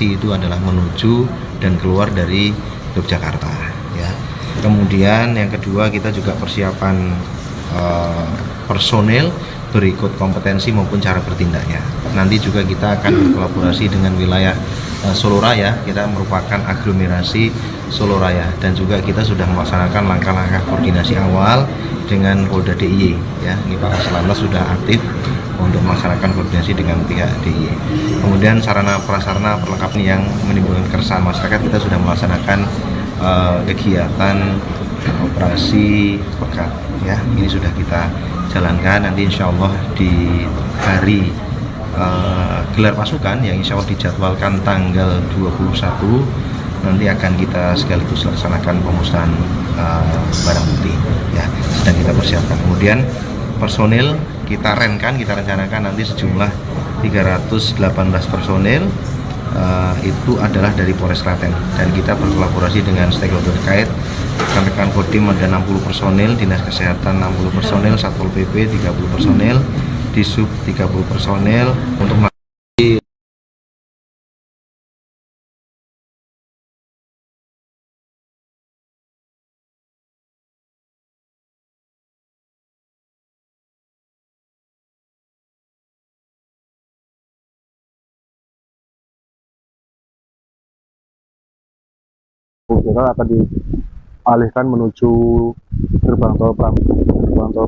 itu adalah menuju dan keluar dari Yogyakarta ya. Kemudian yang kedua, kita juga persiapan personil berikut kompetensi maupun cara bertindaknya. Nanti juga kita akan berkolaborasi dengan wilayah Solo Raya. Kita merupakan aglomerasi Solo Raya dan juga kita sudah melaksanakan langkah-langkah koordinasi awal dengan Polda DIY ya. Ini Pak Kaslantas sudah aktif untuk melaksanakan koordinasi dengan pihak DIY. Kemudian sarana prasarana perlengkapan yang menimbulkan keresahan masyarakat, kita sudah melaksanakan kegiatan operasi pekat ya. Ini sudah kita jalankan. Nanti insya Allah di hari gelar pasukan yang insya Allah dijadwalkan tanggal 21, nanti akan kita sekaligus laksanakan pemusnahan barang bukti ya, sedang kita persiapkan. Kemudian personil kita rencanakan nanti sejumlah 318 personil, itu adalah dari Polres Klaten, dan kita berkolaborasi dengan stakeholder terkait. Rekan-rekan Kodim ada 60 personil, Dinas Kesehatan 60 personil, Satpol PP 30 personil, Disub 30 personil untuk akan dialihkan menuju gerbang tol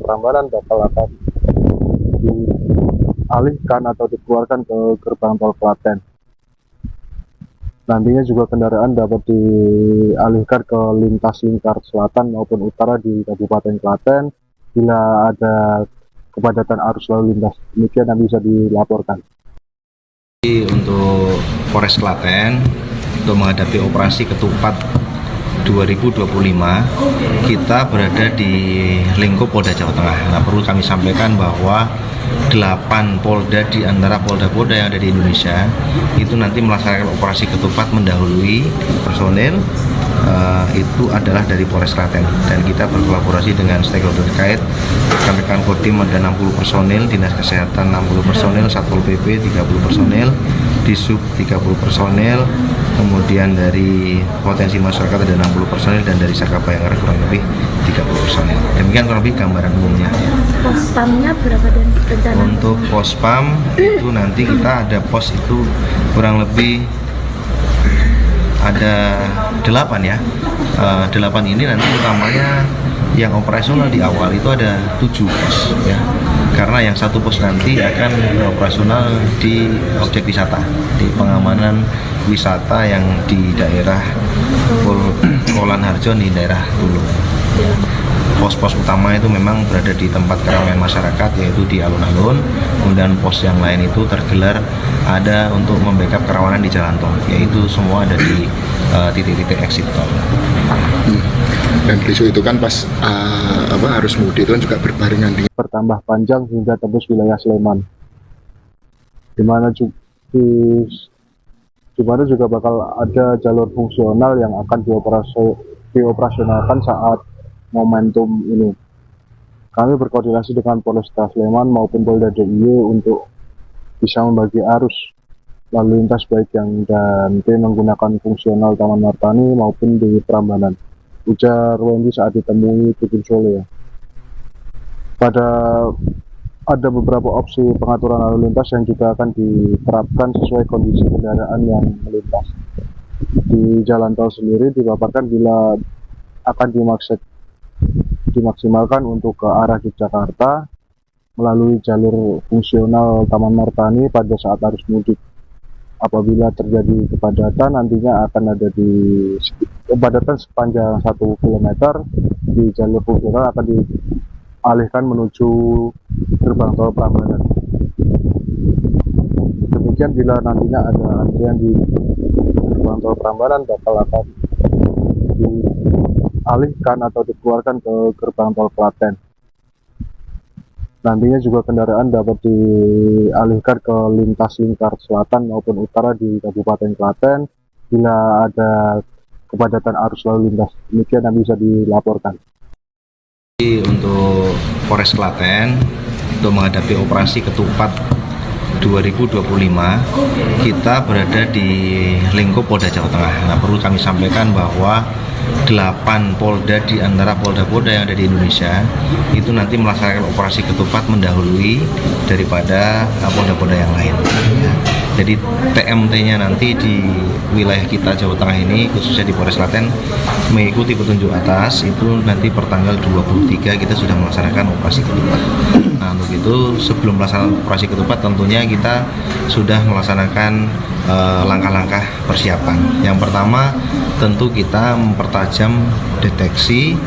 Prambanan, bakal akan dialihkan atau dikeluarkan ke gerbang tol Klaten. Nantinya juga kendaraan dapat dialihkan ke lintas lingkar selatan maupun utara di Kabupaten Klaten bila ada kepadatan arus lalu lintas. Demikian yang bisa dilaporkan. Untuk Polres Klaten, untuk menghadapi operasi ketupat 2025, kita berada di lingkup Polda Jawa Tengah. Nah, perlu kami sampaikan bahwa 8 polda di antara polda-polda yang ada di Indonesia itu nanti melaksanakan operasi ketupat mendahului personil itu adalah dari Polres Klaten, dan kita berkolaborasi dengan stakeholder terkait. Rekan-rekan Kodim ada 60 personil, Dinas Kesehatan 60 personil, Satpol PP 30 personil, Disub 30 personil, kemudian dari potensi masyarakat ada 60 personil, dan dari Saka Bayangkara kurang lebih 30 personil. Demikian kurang lebih gambaran umumnya. Pospamnya berapa dan rencana? Untuk pospam itu nanti kita ada pos itu kurang lebih ada 8 ya. 8 ini nanti utamanya yang operasional di awal itu ada 7 pos ya. Karena yang satu pos nanti akan operasional di objek wisata, di pengamanan wisata yang di daerah Polan Harjo di daerah Tulung. Pos-pos utama itu memang berada di tempat keramaian masyarakat, yaitu di alun-alun. Kemudian pos yang lain itu tergelar ada untuk membackup kerawanan di jalan tol, yaitu semua ada di titik-titik exit tol. Dan besok itu kan pas arus mudik itu kan juga berbarengan dengan Bertambah panjang hingga tembus wilayah Sleman, di mana juga bakal ada jalur fungsional yang akan dioperasionalkan saat momentum ini. Kami berkoordinasi dengan Polresta Sleman maupun Polda DIY untuk bisa membagi arus lalu lintas baik yang dan menggunakan fungsional Taman Martani maupun di Prambanan, ujar Wendy saat ditemui Tribun Solo ya. Ada beberapa opsi pengaturan lalu lintas yang juga akan diterapkan sesuai kondisi kendaraan yang melintas. Di jalan tol sendiri dipaparkan bila akan dimaksimalkan untuk ke arah Yogyakarta melalui jalur fungsional Taman Martani pada saat arus mudik. Apabila terjadi kepadatan, nantinya akan ada kepadatan sepanjang 1 km di jalur fungsional akan dialihkan menuju gerbang tol Prambanan. Demikian bila nantinya ada antrian di gerbang tol Prambanan, bakal akan dialihkan atau dikeluarkan ke gerbang tol Klaten. Nantinya juga kendaraan dapat dialihkan ke lintas lingkar selatan maupun utara di Kabupaten Klaten bila ada kepadatan arus lalu lintas. Demikian yang bisa dilaporkan. Untuk Polres Klaten, untuk menghadapi operasi ketupat 2025 kita berada di lingkup Polda Jawa Tengah. Nah, perlu kami sampaikan bahwa 8 polda di antara polda-polda yang ada di Indonesia itu nanti melaksanakan operasi ketupat mendahului daripada polda-polda yang lain. Ya. Jadi TMT-nya nanti di wilayah kita Jawa Tengah ini, khususnya di Polres Klaten, mengikuti petunjuk atas itu nanti pertanggal 23 kita sudah melaksanakan operasi ketupat. Nah, untuk itu sebelum melaksanakan operasi ketupat tentunya kita sudah melaksanakan langkah-langkah persiapan. Yang pertama tentu kita mempertajam deteksi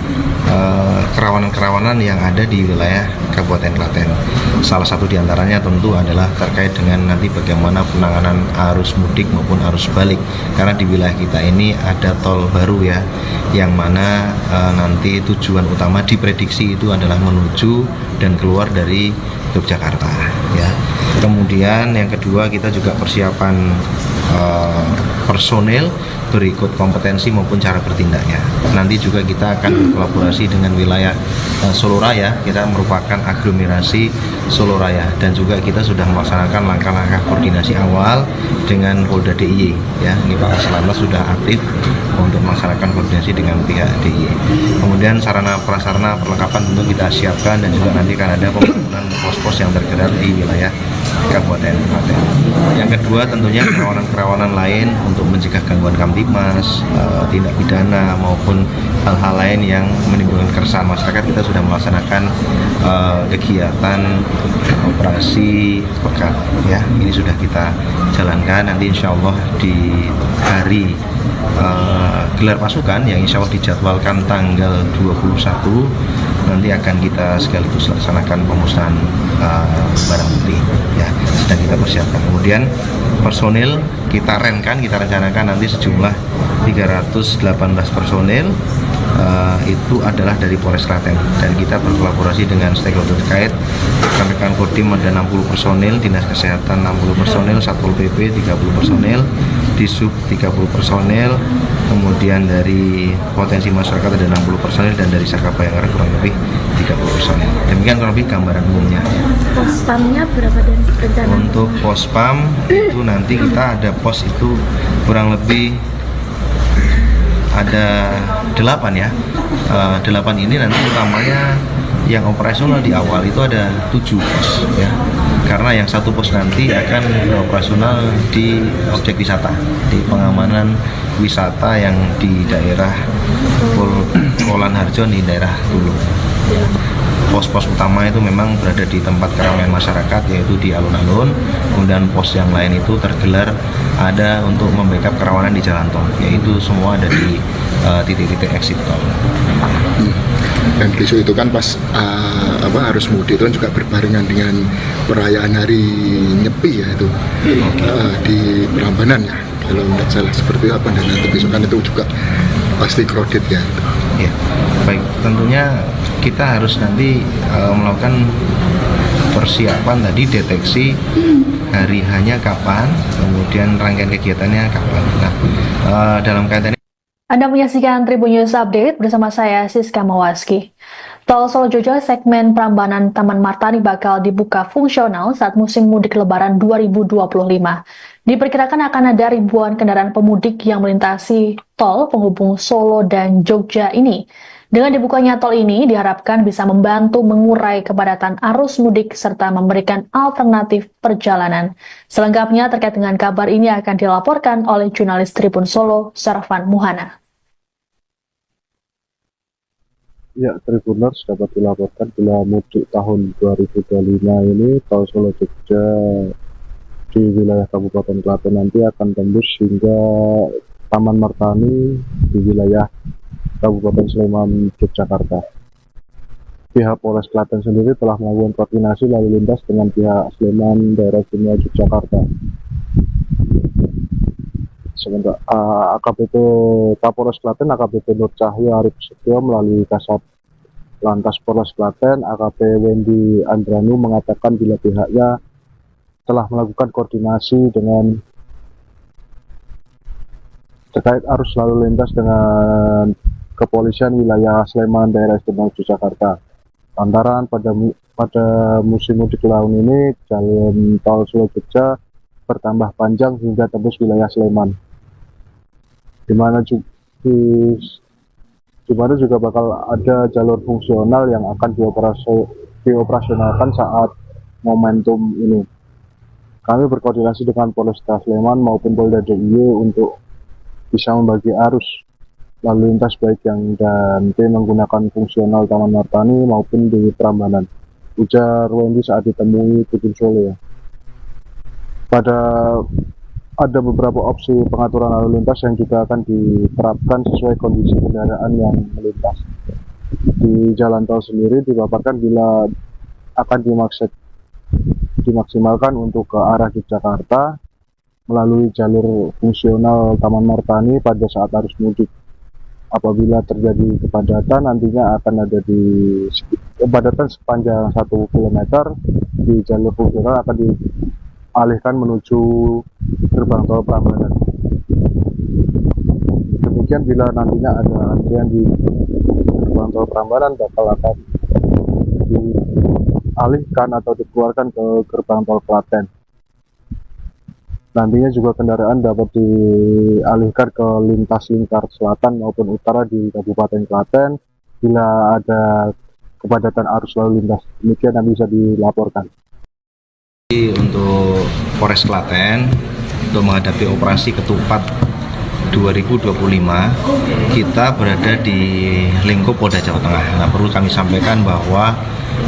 kerawanan-kerawanan yang ada di wilayah Kabupaten Klaten. Salah satu diantaranya tentu adalah terkait dengan nanti bagaimana penanganan arus mudik maupun arus balik. Karena di wilayah kita ini ada tol baru ya, yang mana nanti tujuan utama diprediksi itu adalah menuju dan keluar dari Yogyakarta ya. Kemudian yang kedua kita juga persiapan personil berikut kompetensi maupun cara bertindaknya. Nanti juga kita akan berkolaborasi dengan wilayah Solo Raya. Kita merupakan aglomerasi Solo Raya dan juga kita sudah melaksanakan langkah-langkah koordinasi awal dengan Polda DIY ya. Ini Pak Aslantas sudah aktif untuk melaksanakan koordinasi dengan pihak DIY. Kemudian sarana prasarana perlengkapan tentu kita siapkan dan juga nanti akan ada pembangunan pos-pos yang tergerak di wilayah Kabupaten Klaten. Yang kedua tentunya kerawanan-kerawanan lain untuk mencegah gangguan kamtibmas, tindak pidana maupun hal-hal lain yang menimbulkan keresahan masyarakat. Kita sudah melaksanakan kegiatan operasi pekat ya. Ini sudah kita jalankan. Nanti insya Allah di hari gelar pasukan yang insya Allah dijadwalkan tanggal 21 nanti akan kita sekaligus laksanakan pemusnahan barang bukti ya, sedang kita persiapkan. Kemudian personil kita rencanakan nanti sejumlah 318 personil itu adalah dari Polres Klaten dan kita berkolaborasi dengan stakeholder terkait. Rekan-rekan Kodim ada 60 personil, Dinas Kesehatan 60 personil, Satpol PP 30 personil, Disub 30 personil, kemudian dari potensi masyarakat ada 60 personil dan dari Saka Bayangkara kurang lebih 30 personil. Demikian kurang lebih gambaran umumnya. Pospamnya berapa dan rencana? Untuk pospam itu nanti kita ada pos itu kurang lebih ada 8 ya. 8 ini nanti utamanya yang operasional di awal itu ada 7 pos ya. Karena yang satu pos nanti akan operasional di objek wisata, di pengamanan wisata yang di daerah Polan Harjo di daerah Tulung. Pos-pos utama itu memang berada di tempat keramaian masyarakat yaitu di alun-alun. Kemudian pos yang lain itu tergelar ada untuk membackup kerawanan di jalan tol, yaitu semua ada di titik-titik exit tol. Dan besok itu kan pas harus mudik itu kan juga berbarengan dengan perayaan hari Nyepi ya itu di Prambanan ya kalau tidak salah seperti apa, dan nanti besok kan itu juga pasti crowded ya. Ya, baik, tentunya kita harus nanti melakukan persiapan tadi deteksi hari hanya kapan, kemudian rangkaian kegiatannya kapan. Nah, dalam kaitan Anda menyaksikan Tribun News Update bersama saya Siska Mawaski. Tol Solo Jojo segmen Prambanan Taman Martani bakal dibuka fungsional saat musim mudik Lebaran 2025. Diperkirakan akan ada ribuan kendaraan pemudik yang melintasi tol penghubung Solo dan Jogja ini. Dengan dibukanya tol ini diharapkan bisa membantu mengurai kepadatan arus mudik serta memberikan alternatif perjalanan. Selengkapnya terkait dengan kabar ini akan dilaporkan oleh jurnalis Tribun Solo, Sarvan Muhana. Ya, Tribuners dapat dilaporkan bila mudik tahun 2025 ini tol Solo Jogja di wilayah Kabupaten Klaten nanti akan tembus hingga Taman Martani di wilayah Kabupaten Sleman, Yogyakarta. Pihak Polres Klaten sendiri telah melakukan koordinasi lalu lintas dengan pihak Sleman, daerah istimewa Yogyakarta. Sementara AKBP Kapolres Klaten, AKBP Nur Cahyo Arif Setio melalui Kasat Lantas Polres Klaten, AKP Wendy Andranu mengatakan bila pihaknya telah melakukan koordinasi dengan terkait arus lalu lintas dengan kepolisian wilayah Sleman, daerah istimewa Yogyakarta. Lantaran pada musim mudik tahun ini jalan tol Solo Jogja bertambah panjang hingga tembus wilayah Sleman, di mana juga bakal ada jalur fungsional yang akan dioperasionalkan saat momentum ini. Kami berkoordinasi dengan Polresta Sleman maupun Polda DIY untuk bisa membagi arus lalu lintas baik yang dan menggunakan fungsional Taman Martani maupun di Prambanan, ujar Wendy saat ditemui Tribun Solo ya. Ada beberapa opsi pengaturan lalu lintas yang juga akan diterapkan sesuai kondisi kendaraan yang melintas. Di jalan tol sendiri dipaparkan bila akan dimaksimalkan untuk ke arah Yogyakarta melalui jalur fungsional Taman Martani pada saat arus mudik. Apabila terjadi kepadatan, nantinya akan ada kepadatan sepanjang 1 km di jalur fungsional akan dialihkan menuju gerbang tol Prambanan. Demikian bila nantinya ada antrian di gerbang tol Prambanan akan dialihkan atau dikeluarkan ke gerbang tol Klaten. Nantinya juga kendaraan dapat dialihkan ke lintas lingkar selatan maupun utara di Kabupaten Klaten bila ada kepadatan arus lalu lintas. Demikian yang bisa dilaporkan. Untuk Polres Klaten, untuk menghadapi operasi ketupat 2025, kita berada di lingkup Polda Jawa Tengah. Nah, perlu kami sampaikan bahwa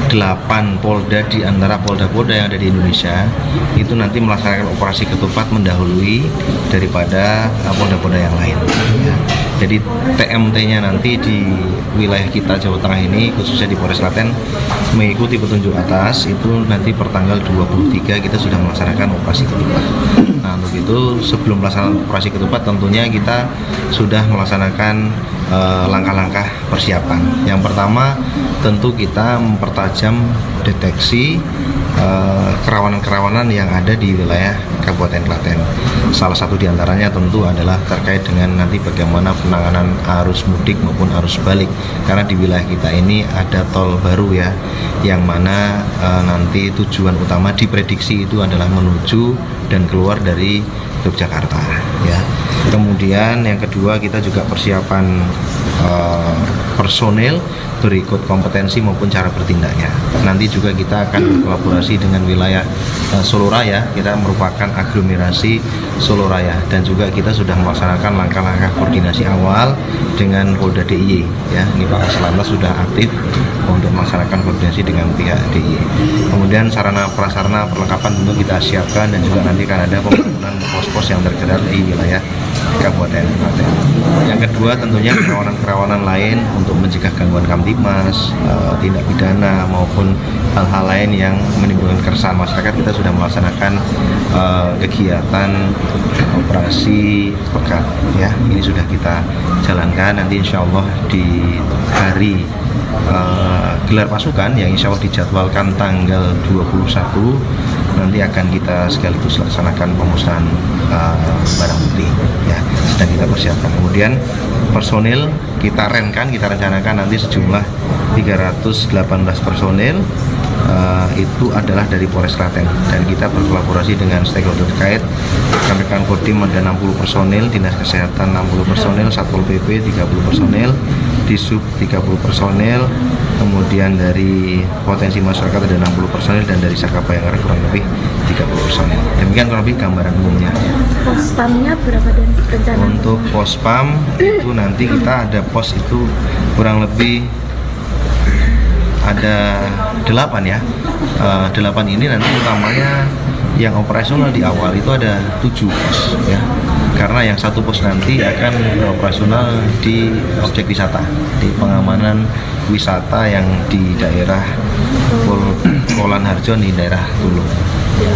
8 polda di antara polda-polda yang ada di Indonesia itu nanti melaksanakan operasi ketupat mendahului daripada polda-polda yang lain ya. Jadi TMT-nya nanti di wilayah kita Jawa Tengah ini, khususnya di Polres Klaten, mengikuti petunjuk atas itu nanti pertanggal 23 kita sudah melaksanakan operasi ketupat. Nah, untuk itu sebelum melaksanakan operasi ketupat tentunya kita sudah melaksanakan langkah-langkah persiapan. Yang pertama tentu kita mempertajam deteksi kerawanan-kerawanan yang ada di wilayah Kabupaten Klaten. Salah satu diantaranya tentu adalah terkait dengan nanti bagaimana penanganan arus mudik maupun arus balik, karena di wilayah kita ini ada tol baru ya, yang mana nanti tujuan utama diprediksi itu adalah menuju dan keluar dari Yogyakarta ya. Kemudian yang kedua kita juga persiapan personil berikut kompetensi maupun cara bertindaknya. Nanti juga kita akan berkolaborasi dengan wilayah Solo Raya. Kita merupakan aglomerasi Solo Raya dan juga kita sudah melaksanakan langkah-langkah koordinasi awal dengan Polda DIY ya. Ini Pak Aslantas sudah aktif untuk melaksanakan koordinasi dengan pihak DIY. Kemudian sarana prasarana perlengkapan tentu kita siapkan dan juga nanti akan ada pembangunan pos-pos yang tergerak di wilayah Kabupaten Klaten. Yang kedua tentunya kerawanan-kerawanan lain untuk mencegah gangguan kamtibmas, tindak pidana maupun hal-hal lain yang menimbulkan keresahan masyarakat. Kita sudah melaksanakan kegiatan operasi pekat ya. Ini sudah kita jalankan. Nanti insya Allah di hari gelar pasukan yang insya Allah dijadwalkan tanggal 21 nanti akan kita sekaligus laksanakan pemusnahan barang bukti ya, sedang kita persiapkan. Kemudian personil kita rencanakan nanti sejumlah 318 personil itu adalah dari Polres Klaten dan kita berkolaborasi dengan stakeholder terkait. Rekan-rekan Kodim ada 60 personil, Dinas Kesehatan 60 personil, Satpol PP 30 personil, Disub 30 personil, kemudian dari potensi masyarakat ada 60 personil dan dari Saka Bayangkara kurang lebih 30 personil. Demikian kurang lebih gambaran umumnya. Pospamnya berapa dan rencana? Untuk pospam itu nanti kita ada pos itu kurang lebih ada 8 ya. 8 ini nanti utamanya yang operasional di awal itu ada 7 pos ya. Karena yang satu pos nanti akan operasional di objek wisata, di pengamanan wisata yang di daerah Polan Harjo di daerah Tulung. Ya.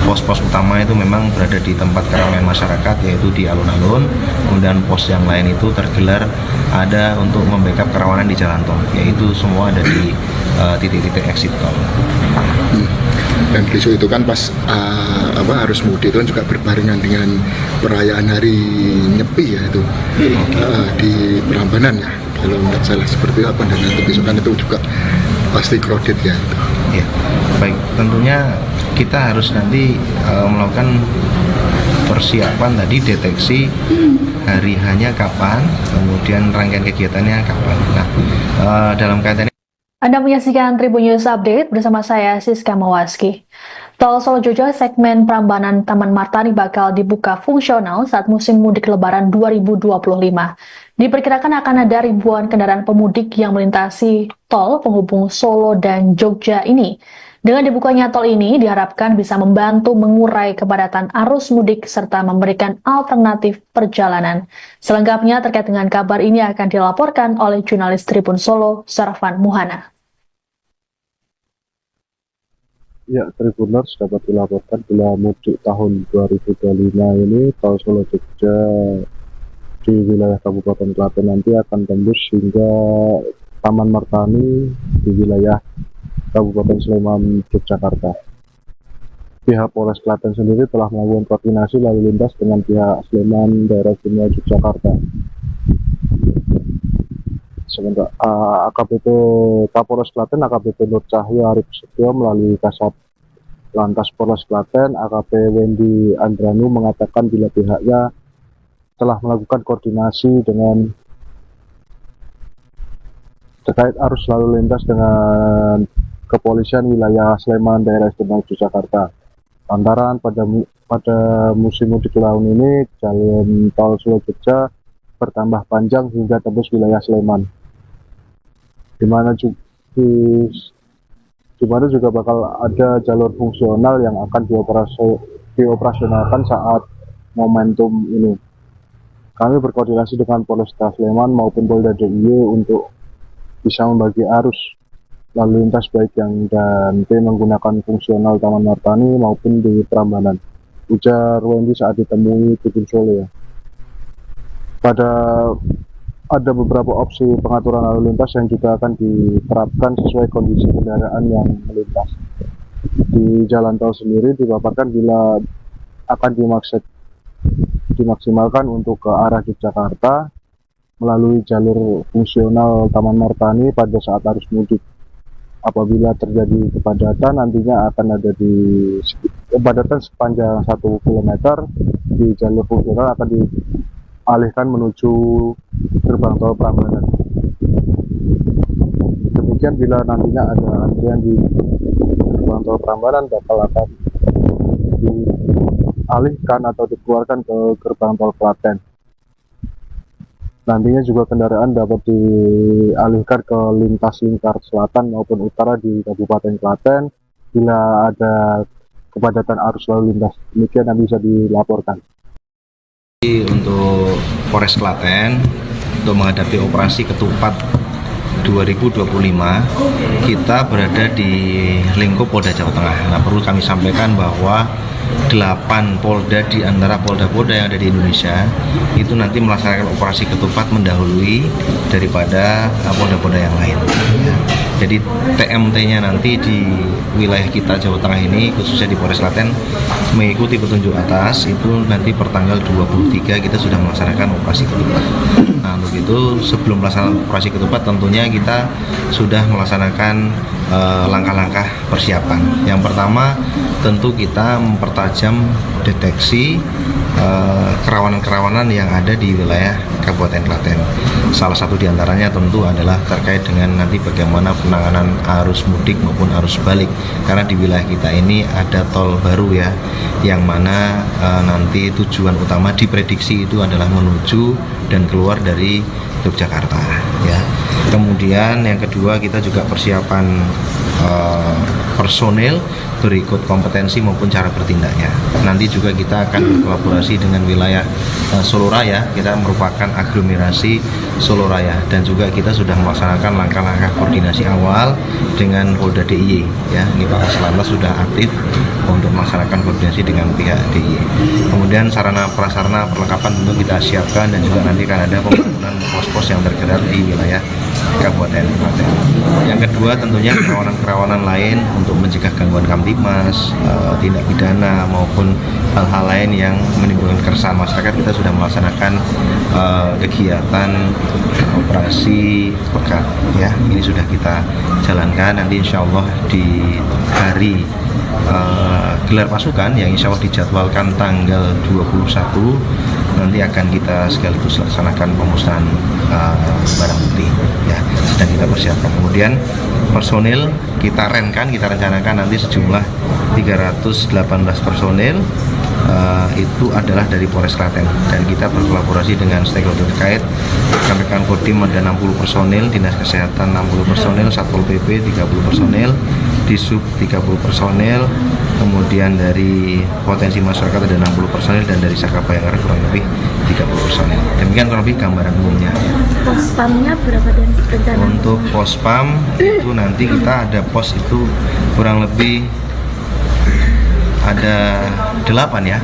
Pos-pos utama itu memang berada di tempat keramaian masyarakat, yaitu di alun-alun. Kemudian pos yang lain itu tergelar ada untuk membackup kerawanan di jalan tol, yaitu semua ada di titik-titik exit tol. Dan besok itu kan pas harus mudik itu kan juga berbarengan dengan perayaan hari Nyepi ya itu di Prambanan ya, kalau nggak salah seperti apa. Dan nanti besok kan itu juga pasti crowded ya. Ya, baik. Tentunya kita harus nanti melakukan persiapan tadi, deteksi hari hanya kapan, kemudian rangkaian kegiatannya kapan. Nah, dalam kaitan Anda menyaksikan Tribun News Update bersama saya Siska Mawaski. Tol Solo Jojo segmen Prambanan Taman Martani bakal dibuka fungsional saat musim mudik Lebaran 2025. Diperkirakan akan ada ribuan kendaraan pemudik yang melintasi tol penghubung Solo dan Jogja ini. Dengan dibukanya tol ini diharapkan bisa membantu mengurai kepadatan arus mudik serta memberikan alternatif perjalanan. Selengkapnya terkait dengan kabar ini akan dilaporkan oleh jurnalis Tribun Solo, Sarvan Muhana. Ya, Tribuners dapat dilaporkan bila mudik tahun 2025 ini tol Solo Jogja di wilayah Kabupaten Klaten nanti akan tembus hingga Taman Martani di wilayah Kabupaten Sleman, Yogyakarta. Pihak Polres Klaten sendiri telah melakukan koordinasi lalu lintas dengan pihak Sleman, daerah istimewa Yogyakarta. Sementara AKBP Kapolres Klaten, AKBP Nur Cahyo Arif Setio melalui Kasat Lantas Polres Klaten, AKP Wendy Andranu mengatakan bila pihaknya telah melakukan koordinasi dengan terkait arus lalu lintas dengan kepolisian wilayah Sleman, daerah istimewa Yogyakarta. Lantaran pada musim mudik tahun ini jalan tol Solo Jogja bertambah panjang hingga tembus wilayah Sleman, di mana juga bakal ada jalur fungsional yang akan dioperasionalkan saat momentum ini. Kami berkoordinasi dengan Polresta Sleman maupun Polda DIY untuk bisa membagi arus lalu lintas baik yang dan menggunakan fungsional Taman Martani maupun di Prambanan, ujar Wendy saat ditemui Tribun Solo ya. Ada beberapa opsi pengaturan lalu lintas yang juga akan diterapkan sesuai kondisi kendaraan yang melintas. Di jalan tol sendiri dipaparkan bila akan dimaksimalkan untuk ke arah Yogyakarta melalui jalur fungsional Taman Martani pada saat arus mudik. Apabila terjadi kepadatan, nantinya akan ada kepadatan sepanjang 1 km di jalur fungsional akan dialihkan menuju gerbang tol Prambanan. Demikian bila nantinya ada antrian di gerbang tol Prambanan akan dialihkan atau dikeluarkan ke gerbang tol Klaten. Nantinya juga kendaraan dapat dialihkan ke lintas lingkar selatan maupun utara di Kabupaten Klaten bila ada kepadatan arus lalu lintas. Demikian yang bisa dilaporkan. Untuk Polres Klaten untuk menghadapi operasi ketupat 2025 kita berada di lingkup Polda Jawa Tengah. Nah, perlu kami sampaikan bahwa 8 polda di antara polda-polda yang ada di Indonesia itu nanti melaksanakan operasi ketupat mendahului daripada polda-polda yang lain ya. Jadi TMT-nya nanti di wilayah kita Jawa Tengah ini khususnya di Polres Klaten mengikuti petunjuk atas itu nanti per tanggal 23 kita sudah melaksanakan operasi ketupat. Nah, untuk itu sebelum melaksanakan operasi ketupat tentunya kita sudah melaksanakan langkah-langkah persiapan. Yang pertama tentu kita mempertajam deteksi kerawanan-kerawanan yang ada di wilayah Kabupaten Klaten. Salah satu diantaranya tentu adalah terkait dengan nanti bagaimana penanganan arus mudik maupun arus balik, karena di wilayah kita ini ada tol baru ya, yang mana nanti tujuan utama diprediksi itu adalah menuju dan keluar dari Yogyakarta ya. Kemudian yang kedua kita juga persiapan personil berikut kompetensi maupun cara bertindaknya. Nanti juga kita akan berkolaborasi dengan wilayah Solo Raya. Kita merupakan aglomerasi Solo Raya dan juga kita sudah melaksanakan langkah-langkah koordinasi awal dengan Polda DIY ya. Ini Pak Aslantas sudah aktif untuk melaksanakan koordinasi dengan pihak DIY. Kemudian sarana prasarana perlengkapan tentu kita siapkan dan juga nanti akan ada pembangunan pos-pos yang tergerak di wilayah Kabupaten Klaten. Yang kedua tentunya kerawanan-kerawanan lain untuk mencegah gangguan kamtibmas, tindak pidana maupun hal-hal lain yang menimbulkan keresahan masyarakat. Kita sudah melaksanakan kegiatan operasi pekat ya. Ini sudah kita jalankan. Nanti insya Allah di hari gelar pasukan yang insya Allah dijadwalkan tanggal 21 nanti akan kita sekaligus laksanakan pemusnahan barang bukti ya, sedang kita persiapkan. Kemudian personil kita rencanakan nanti sejumlah 318 personil, itu adalah dari Polres Klaten, dan kita berkolaborasi dengan stakeholder terkait. Rekan-rekan Kodim ada 60 personil, Dinas Kesehatan 60 personil, Satpol PP 30 personil, Disub 30 personil, kemudian dari potensi masyarakat ada 60 personil, dan dari Saka Bayangkara kurang lebih 30 personil. Demikian kurang lebih gambaran umumnya. Pospamnya berapa dan rencana? Untuk pospam itu nanti kita ada pos itu kurang lebih ada 8 ya.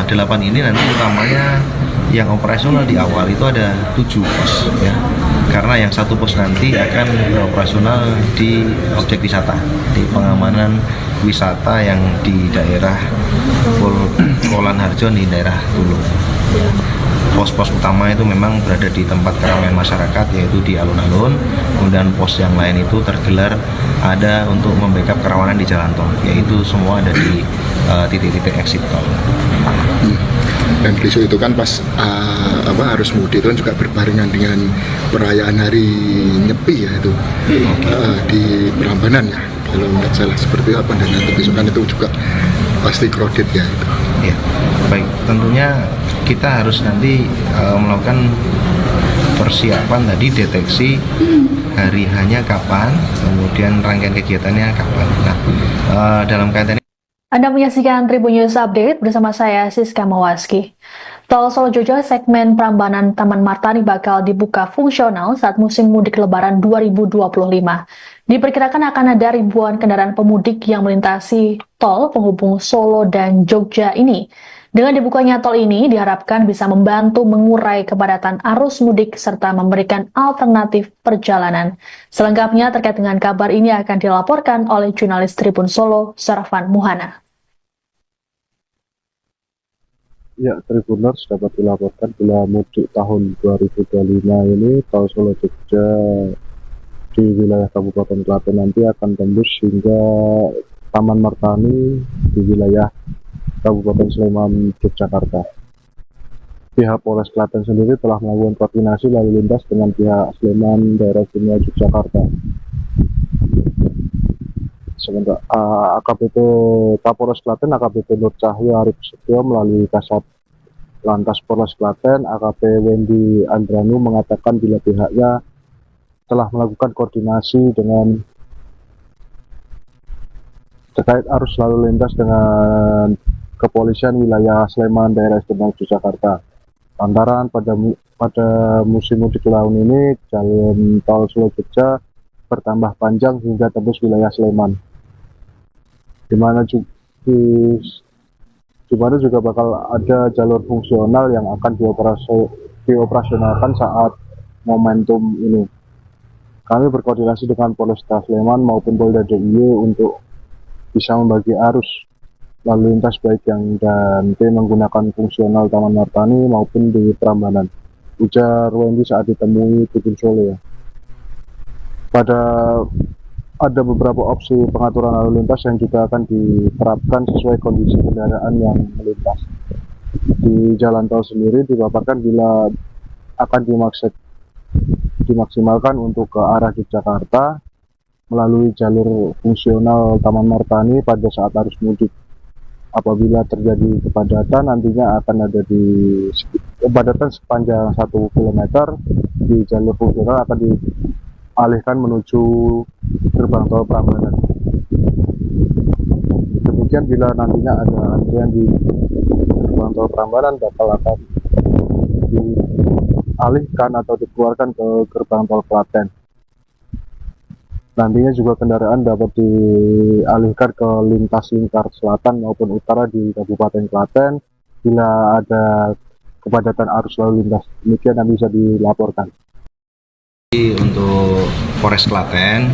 8 ini nanti utamanya yang operasional di awal itu ada 7 pos ya. Karena yang satu pos nanti akan beroperasional di objek wisata, di pengamanan wisata yang di daerah Polan Harjo di daerah Tulung. Pos-pos utama itu memang berada di tempat keramaian masyarakat, yaitu di alun-alun. Kemudian pos yang lain itu tergelar ada untuk membackup kerawanan di jalan tol, yaitu semua ada di titik-titik exit tol. Dan besok itu kan pas harus mudik itu kan juga berbarengan dengan perayaan hari Nyepi ya itu di Prambanan ya, kalau tidak salah seperti apa. Dan nanti besok kan itu juga pasti kredit ya itu. Ya, baik, tentunya kita harus nanti melakukan persiapan tadi, deteksi hari hanya kapan, kemudian rangkaian kegiatannya kapan. Nah, dalam kaitan Anda menyaksikan Tribun News Update bersama saya Siska Mawaski. Tol Solo Jojo segmen Prambanan Taman Martani bakal dibuka fungsional saat musim mudik Lebaran 2025. Diperkirakan akan ada ribuan kendaraan pemudik yang melintasi tol penghubung Solo dan Jogja ini. Dengan dibukanya tol ini diharapkan bisa membantu mengurai kepadatan arus mudik serta memberikan alternatif perjalanan. Selengkapnya terkait dengan kabar ini akan dilaporkan oleh jurnalis Tribun Solo, Sarafan Muhana. Ya, Tribuners dapat dilaporkan bila mudik tahun 2025 ini tol Solo Jogja di wilayah Kabupaten Klaten nanti akan tembus hingga Taman Martani di wilayah Kabupaten Sleman, Yogyakarta. Pihak Polres Klaten sendiri telah melakukan koordinasi lalu lintas dengan pihak Sleman, daerah istimewa Yogyakarta. Sementara AKBP Kapolres Klaten, AKBP Nur Cahyo Arif Setio melalui Kasat Lantas Polres Klaten, AKP Wendy Andranu mengatakan bila pihaknya telah melakukan koordinasi dengan terkait arus lalu lintas dengan kepolisian wilayah Sleman, daerah istimewa Yogyakarta. Lantaran pada musim mudik tahun ini jalan tol Solo Jogja bertambah panjang hingga tembus wilayah Sleman, di mana juga bakal ada jalur fungsional yang akan dioperasionalkan saat momentum ini. Kami berkoordinasi dengan Polresta Sleman maupun Polda DIY untuk bisa membagi arus lalu lintas baik yang dan tim menggunakan fungsional Taman Martani maupun di Prambanan, ujar Wendy saat ditemui Tribun Solo ya. Ada beberapa opsi pengaturan lalu lintas yang juga akan diterapkan sesuai kondisi kendaraan yang melintas. Di jalan tol sendiri dipaparkan bila akan dimaksimalkan untuk ke arah Yogyakarta melalui jalur fungsional Taman Martani pada saat arus mudik. Apabila terjadi kepadatan, nantinya akan ada kepadatan sepanjang 1 km di jalur fungsional akan dialihkan menuju gerbang tol Prambanan. Demikian bila nantinya ada antrian di gerbang tol Prambanan akan dialihkan atau dikeluarkan ke gerbang tol Klaten. Nantinya juga kendaraan dapat dialihkan ke lintas lingkar selatan maupun utara di Kabupaten Klaten bila ada kepadatan arus lalu lintas. Demikian yang bisa dilaporkan. Untuk Polres Klaten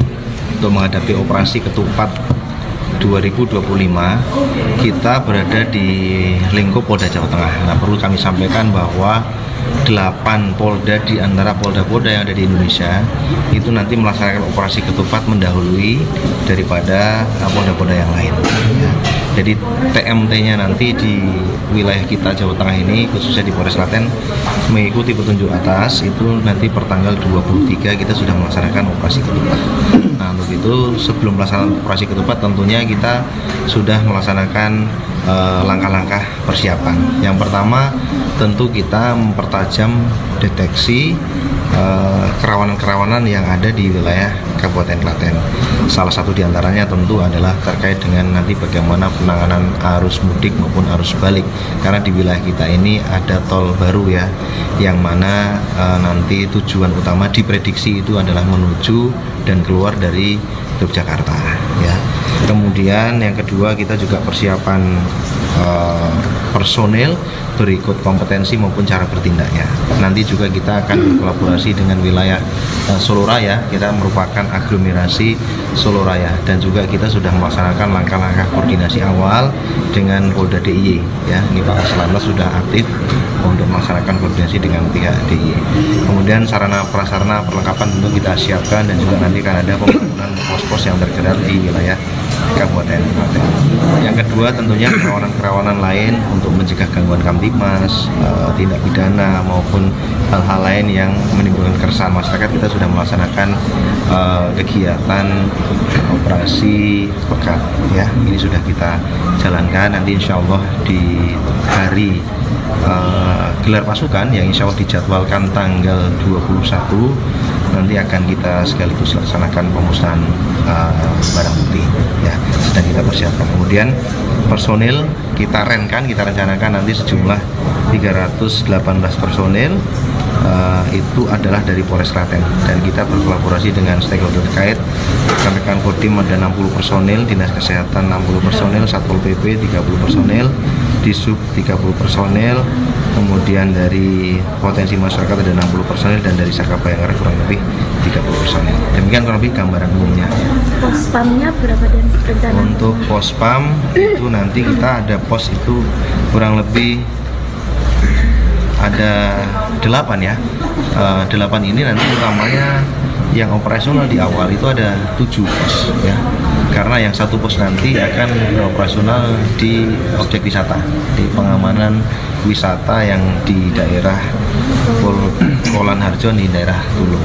untuk menghadapi operasi ketupat 2025, kita berada di lingkup Polda Jawa Tengah. Nah, perlu kami sampaikan bahwa 8 polda di antara polda-polda yang ada di Indonesia itu nanti melaksanakan operasi ketupat mendahului daripada polda-polda yang lain. Ya. Jadi TMT-nya nanti di wilayah kita Jawa Tengah ini, khususnya di Polres Klaten, mengikuti petunjuk atas itu nanti pertanggal 23 kita sudah melaksanakan operasi ketupat. Nah, untuk itu sebelum melaksanakan operasi ketupat tentunya kita sudah melaksanakan langkah-langkah persiapan. Yang pertama tentu kita mempertajam deteksi kerawanan-kerawanan yang ada di wilayah Kabupaten Klaten. Salah satu diantaranya tentu adalah terkait dengan nanti bagaimana penanganan arus mudik maupun arus balik. Karena di wilayah kita ini ada tol baru ya, yang mana nanti tujuan utama diprediksi itu adalah menuju dan keluar dari Yogyakarta ya. Kemudian yang kedua kita juga persiapan personil berikut kompetensi maupun cara bertindaknya. Nanti juga kita akan berkolaborasi dengan wilayah Solo Raya. Kita merupakan aglomerasi Solo Raya dan juga kita sudah melaksanakan langkah-langkah koordinasi awal dengan Polda DIY ya. Ini Pak Kaslantas sudah aktif untuk melaksanakan koordinasi dengan pihak DIY. Kemudian sarana prasarana perlengkapan tentu kita siapkan dan juga nanti akan ada pembangunan pos-pos yang tergerak di wilayah Kabupaten Klaten. Yang kedua tentunya kerawanan-kerawanan lain untuk mencegah gangguan kamtibmas, tindak pidana maupun hal-hal lain yang menimbulkan keresahan masyarakat. Kita sudah melaksanakan kegiatan operasi pekat ya. Ini sudah kita jalankan. Nanti insya Allah di hari gelar pasukan yang insya Allah dijadwalkan tanggal 21 nanti akan kita sekaligus laksanakan pemusnahan barang bukti ya, sedang kita persiapkan. Kemudian personil kita rencanakan nanti sejumlah 318 personil itu adalah dari Polres Klaten dan kita berkolaborasi dengan stakeholder terkait. Rekan-rekan Kodim ada 60 personil, Dinas Kesehatan 60 personil, Satpol PP 30 personil, Disub 30 personil, kemudian dari potensi masyarakat ada 60 personil dan dari Saka Bayangkara kurang lebih 30 personil. Demikian kurang lebih gambaran umumnya. Pospamnya berapa dan rencana? Untuk pospam itu nanti kita ada pos itu kurang lebih ada 8 ya. 8 ini nanti utamanya yang operasional di awal itu ada 7 pos ya. Karena yang satu pos nanti akan operasional di objek wisata, di pengamanan wisata yang di daerah Polan Harjo di daerah Tulung.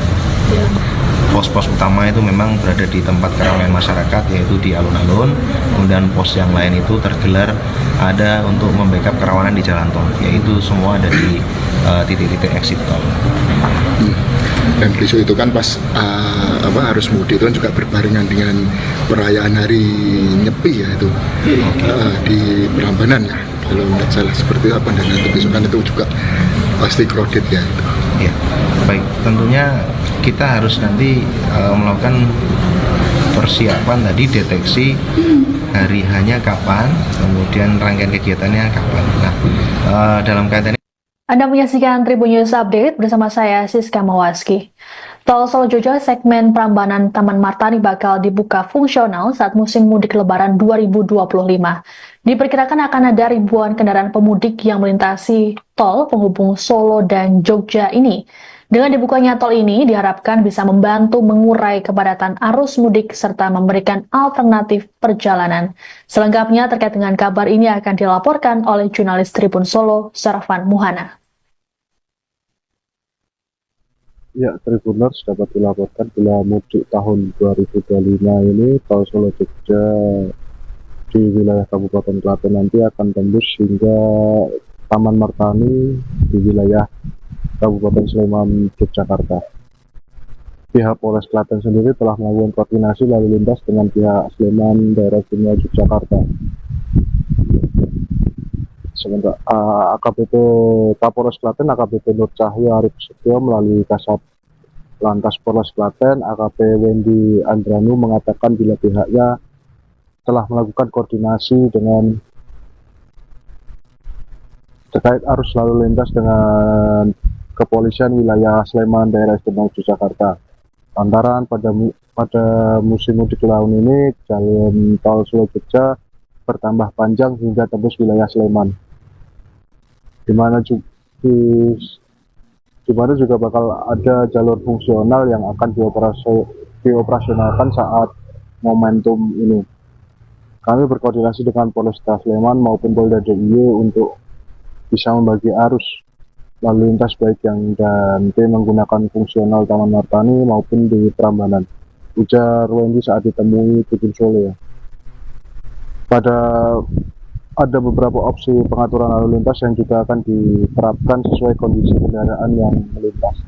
Pos-pos utama itu memang berada di tempat keramaian masyarakat yaitu di alun-alun. Kemudian pos yang lain itu tergelar ada untuk membackup kerawanan di jalan tol, yaitu semua ada di titik-titik exit tol. Dan besok itu kan pas arus mudik itu kan juga berbarengan dengan perayaan hari Nyepi ya itu di Prambanan ya, kalau tidak salah seperti itu. Dan nanti besok kan itu juga pasti crowded ya itu. Ya, baik. Tentunya kita harus nanti melakukan persiapan tadi, deteksi hari hanya kapan, kemudian rangkaian kegiatannya kapan. Nah, dalam kaitan Anda menyaksikan Tribun News Update bersama saya Siska Mawaski. Tol Solo Jojo segmen Prambanan Taman Martani bakal dibuka fungsional saat musim mudik Lebaran 2025. Diperkirakan akan ada ribuan kendaraan pemudik yang melintasi tol penghubung Solo dan Jogja ini. Dengan dibukanya tol ini diharapkan bisa membantu mengurai kepadatan arus mudik serta memberikan alternatif perjalanan. Selengkapnya terkait dengan kabar ini akan dilaporkan oleh jurnalis Tribun Solo, Sarvan Muhana. Ya, Tribuners dapat dilaporkan bila mudik tahun 2025 ini tol Solo Jogja di wilayah Kabupaten Klaten nanti akan tembus hingga Taman Martani di wilayah Kabupaten Sleman, Yogyakarta. Pihak Polres Klaten sendiri telah melakukan koordinasi lalu lintas dengan pihak Sleman, daerah istimewa Yogyakarta. Sementara AKBP Kapolres Klaten, AKBP Nur Cahyo Arif Setio melalui Kasat Lantas Polres Klaten, AKP Wendy Andranu mengatakan bila pihaknya telah melakukan koordinasi dengan terkait arus lalu lintas dengan kepolisian wilayah Sleman, daerah istimewa Yogyakarta. Lantaran pada musim mudik tahun ini jalan tol Solo Jogja bertambah panjang hingga tembus wilayah Sleman, di mana juga bakal ada jalur fungsional yang akan dioperasionalkan saat momentum ini. Kami berkoordinasi dengan Polresta Sleman maupun Polda DIY untuk bisa membagi arus lalu lintas baik yang dan T menggunakan fungsional Taman Martani maupun di Prambanan, ujar Wendy saat ditemui Tribun Solo ya. Ada beberapa opsi pengaturan lalu lintas yang juga akan diterapkan sesuai kondisi kendaraan yang melintas.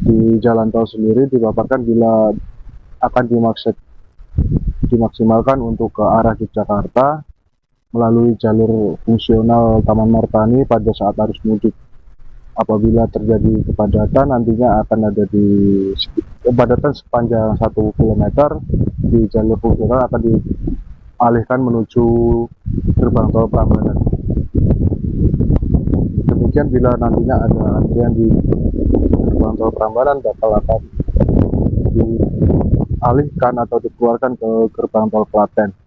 Di jalan tol sendiri dipaparkan bila akan dimaksimalkan untuk ke arah Yogyakarta melalui jalur fungsional Taman Martani pada saat arus mudik. Apabila terjadi kepadatan, nantinya akan ada kepadatan sepanjang 1 km di jalur fungsional akan dialihkan menuju gerbang tol Prambanan. Demikian bila nantinya ada antrian di gerbang tol Prambanan akan dialihkan atau dikeluarkan ke gerbang tol Klaten.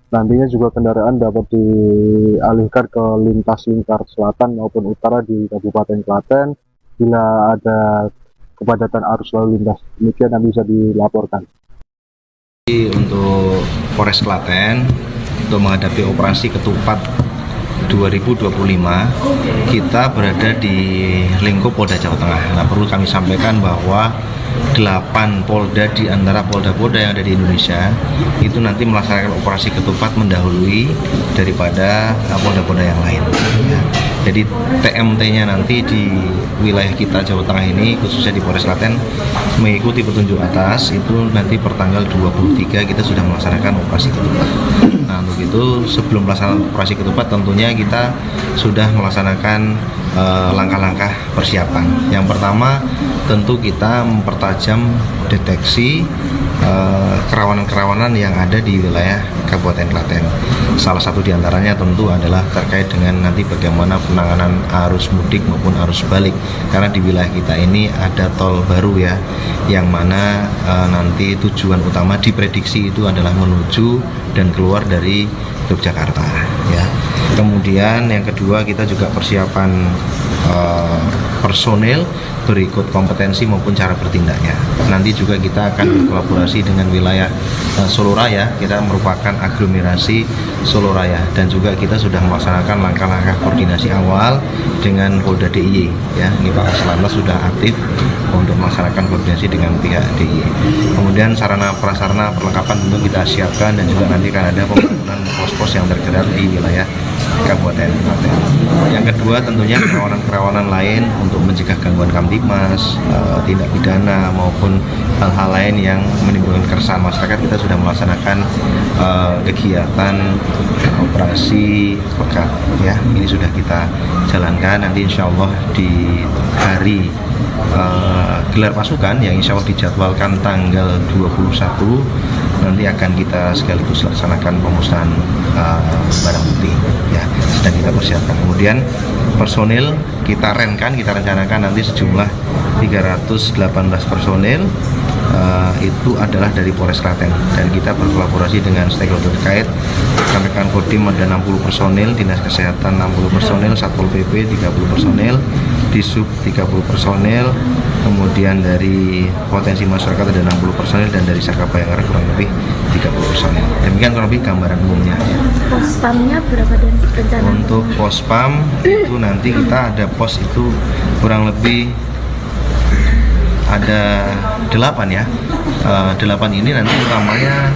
Nantinya juga kendaraan dapat dialihkan ke lintas lingkar selatan maupun utara di Kabupaten Klaten bila ada kepadatan arus lalu lintas. Demikian yang bisa dilaporkan. Untuk Polres Klaten, untuk menghadapi operasi ketupat 2025, kita berada di lingkup Polda Jawa Tengah. Nah, perlu kami sampaikan bahwa 8 polda di antara polda-polda yang ada di Indonesia itu nanti melaksanakan operasi ketupat mendahului daripada polda-polda yang lain ya. Jadi TMT-nya nanti di wilayah kita Jawa Tengah ini, khususnya di Polres Klaten, mengikuti petunjuk atas itu nanti per tanggal 23 kita sudah melaksanakan operasi ketupat. Nah, untuk itu sebelum melaksanakan operasi ketupat tentunya kita sudah melaksanakan langkah-langkah persiapan. Yang pertama tentu kita mempertajam deteksi kerawanan-kerawanan yang ada di wilayah Kabupaten Klaten. Salah satu diantaranya tentu adalah terkait dengan nanti bagaimana penanganan arus mudik maupun arus balik, karena di wilayah kita ini ada tol baru ya, yang mana nanti tujuan utama diprediksi itu adalah menuju dan keluar dari Yogyakarta ya. Kemudian yang kedua kita juga persiapan personil berikut kompetensi maupun cara bertindaknya. Nanti juga kita akan berkolaborasi dengan wilayah Solo Raya. Kita merupakan aglomerasi Solo Raya dan juga kita sudah melaksanakan langkah-langkah koordinasi awal dengan Polda DIY ya. Ini Pak Aslantas sudah aktif untuk melaksanakan koordinasi dengan pihak DIY. Kemudian sarana prasarana perlengkapan tentu kita siapkan dan juga nanti akan ada pembangunan pos-pos yang tergerak di wilayah Kabupaten Klaten. Yang kedua tentunya kerawanan-kerawanan lain untuk mencegah gangguan kamtibmas, tindak pidana maupun hal-hal lain yang menimbulkan keresahan masyarakat. Kita sudah melaksanakan kegiatan operasi pekat ya. Ini sudah kita jalankan. Nanti insya Allah di hari gelar pasukan yang insya Allah dijadwalkan tanggal 21 nanti akan kita sekaligus laksanakan pemusnahan barang bukti ya, sedang kita persiapkan. Kemudian personil kita rencanakan nanti sejumlah 318 personil itu adalah dari Polres Klaten dan kita berkolaborasi dengan stakeholder terkait. Rekan-rekan Kodim ada 60 personil, Dinas Kesehatan 60 personil, Satpol PP 30 personil, Disub 30 personil, kemudian dari potensi masyarakat ada 60 personil dan dari Saka Bayangkara kurang lebih 30 personil. Demikian kurang lebih gambaran umumnya. Pospamnya berapa dan rencana? Untuk pospam itu nanti kita ada pos itu kurang lebih ada 8 ya. 8 ini nanti utamanya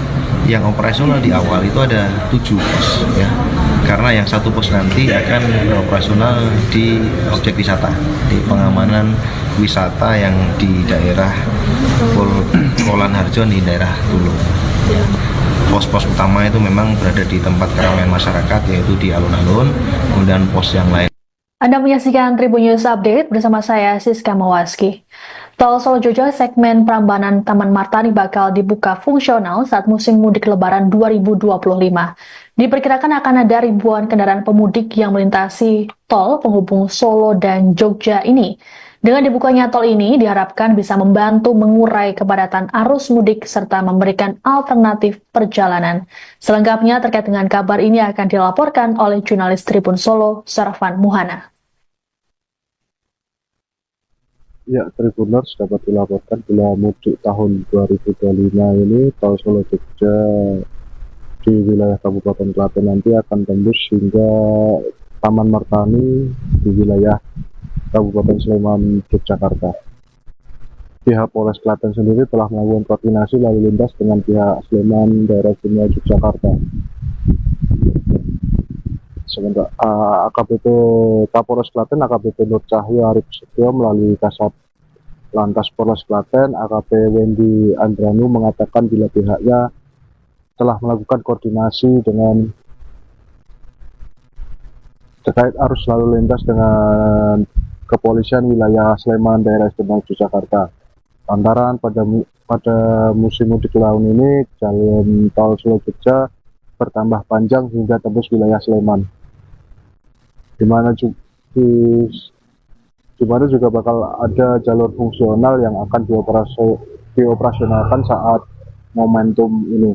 yang operasional di awal itu ada 7 pos ya. Karena yang satu pos nanti akan operasional di objek wisata, di pengamanan wisata yang di daerah Polan Harjo di daerah Tulung. Ya. Pos-pos utama itu memang berada di tempat keramaian masyarakat yaitu di alun-alun, kemudian pos yang lain. Anda menyaksikan Tribun News Update bersama saya Siska Mawaski. Tol Solo Jogja segmen Prambanan Taman Martani bakal dibuka fungsional saat musim mudik Lebaran 2025. Diperkirakan akan ada ribuan kendaraan pemudik yang melintasi tol penghubung Solo dan Jogja ini. Dengan dibukanya tol ini diharapkan bisa membantu mengurai kepadatan arus mudik serta memberikan alternatif perjalanan. Selengkapnya terkait dengan kabar ini akan dilaporkan oleh jurnalis Tribun Solo, Sarvan Muhana. Ya, Tribuners dapat dilaporkan bila mudik tahun 2025 ini tol Solo Jogja di wilayah Kabupaten Klaten nanti akan tembus hingga Taman Martani di wilayah Kabupaten Sleman, Yogyakarta. Pihak Polres Klaten sendiri telah melakukan koordinasi lalu lintas dengan pihak Sleman, daerah istimewa Yogyakarta. Sementara AKBP Kapolres Klaten, AKBP Nur Cahyo Arif Setio melalui Kasat Lantas Polres Klaten, AKP Wendy Andranu mengatakan bila pihaknya telah melakukan koordinasi dengan terkait arus lalu lintas dengan kepolisian wilayah Sleman, daerah istimewa Yogyakarta. Lantaran pada musim mudik tahun ini jalan tol Solo Jogja bertambah panjang hingga tembus wilayah Sleman, di mana juga bakal ada jalur fungsional yang akan dioperasionalkan saat momentum ini.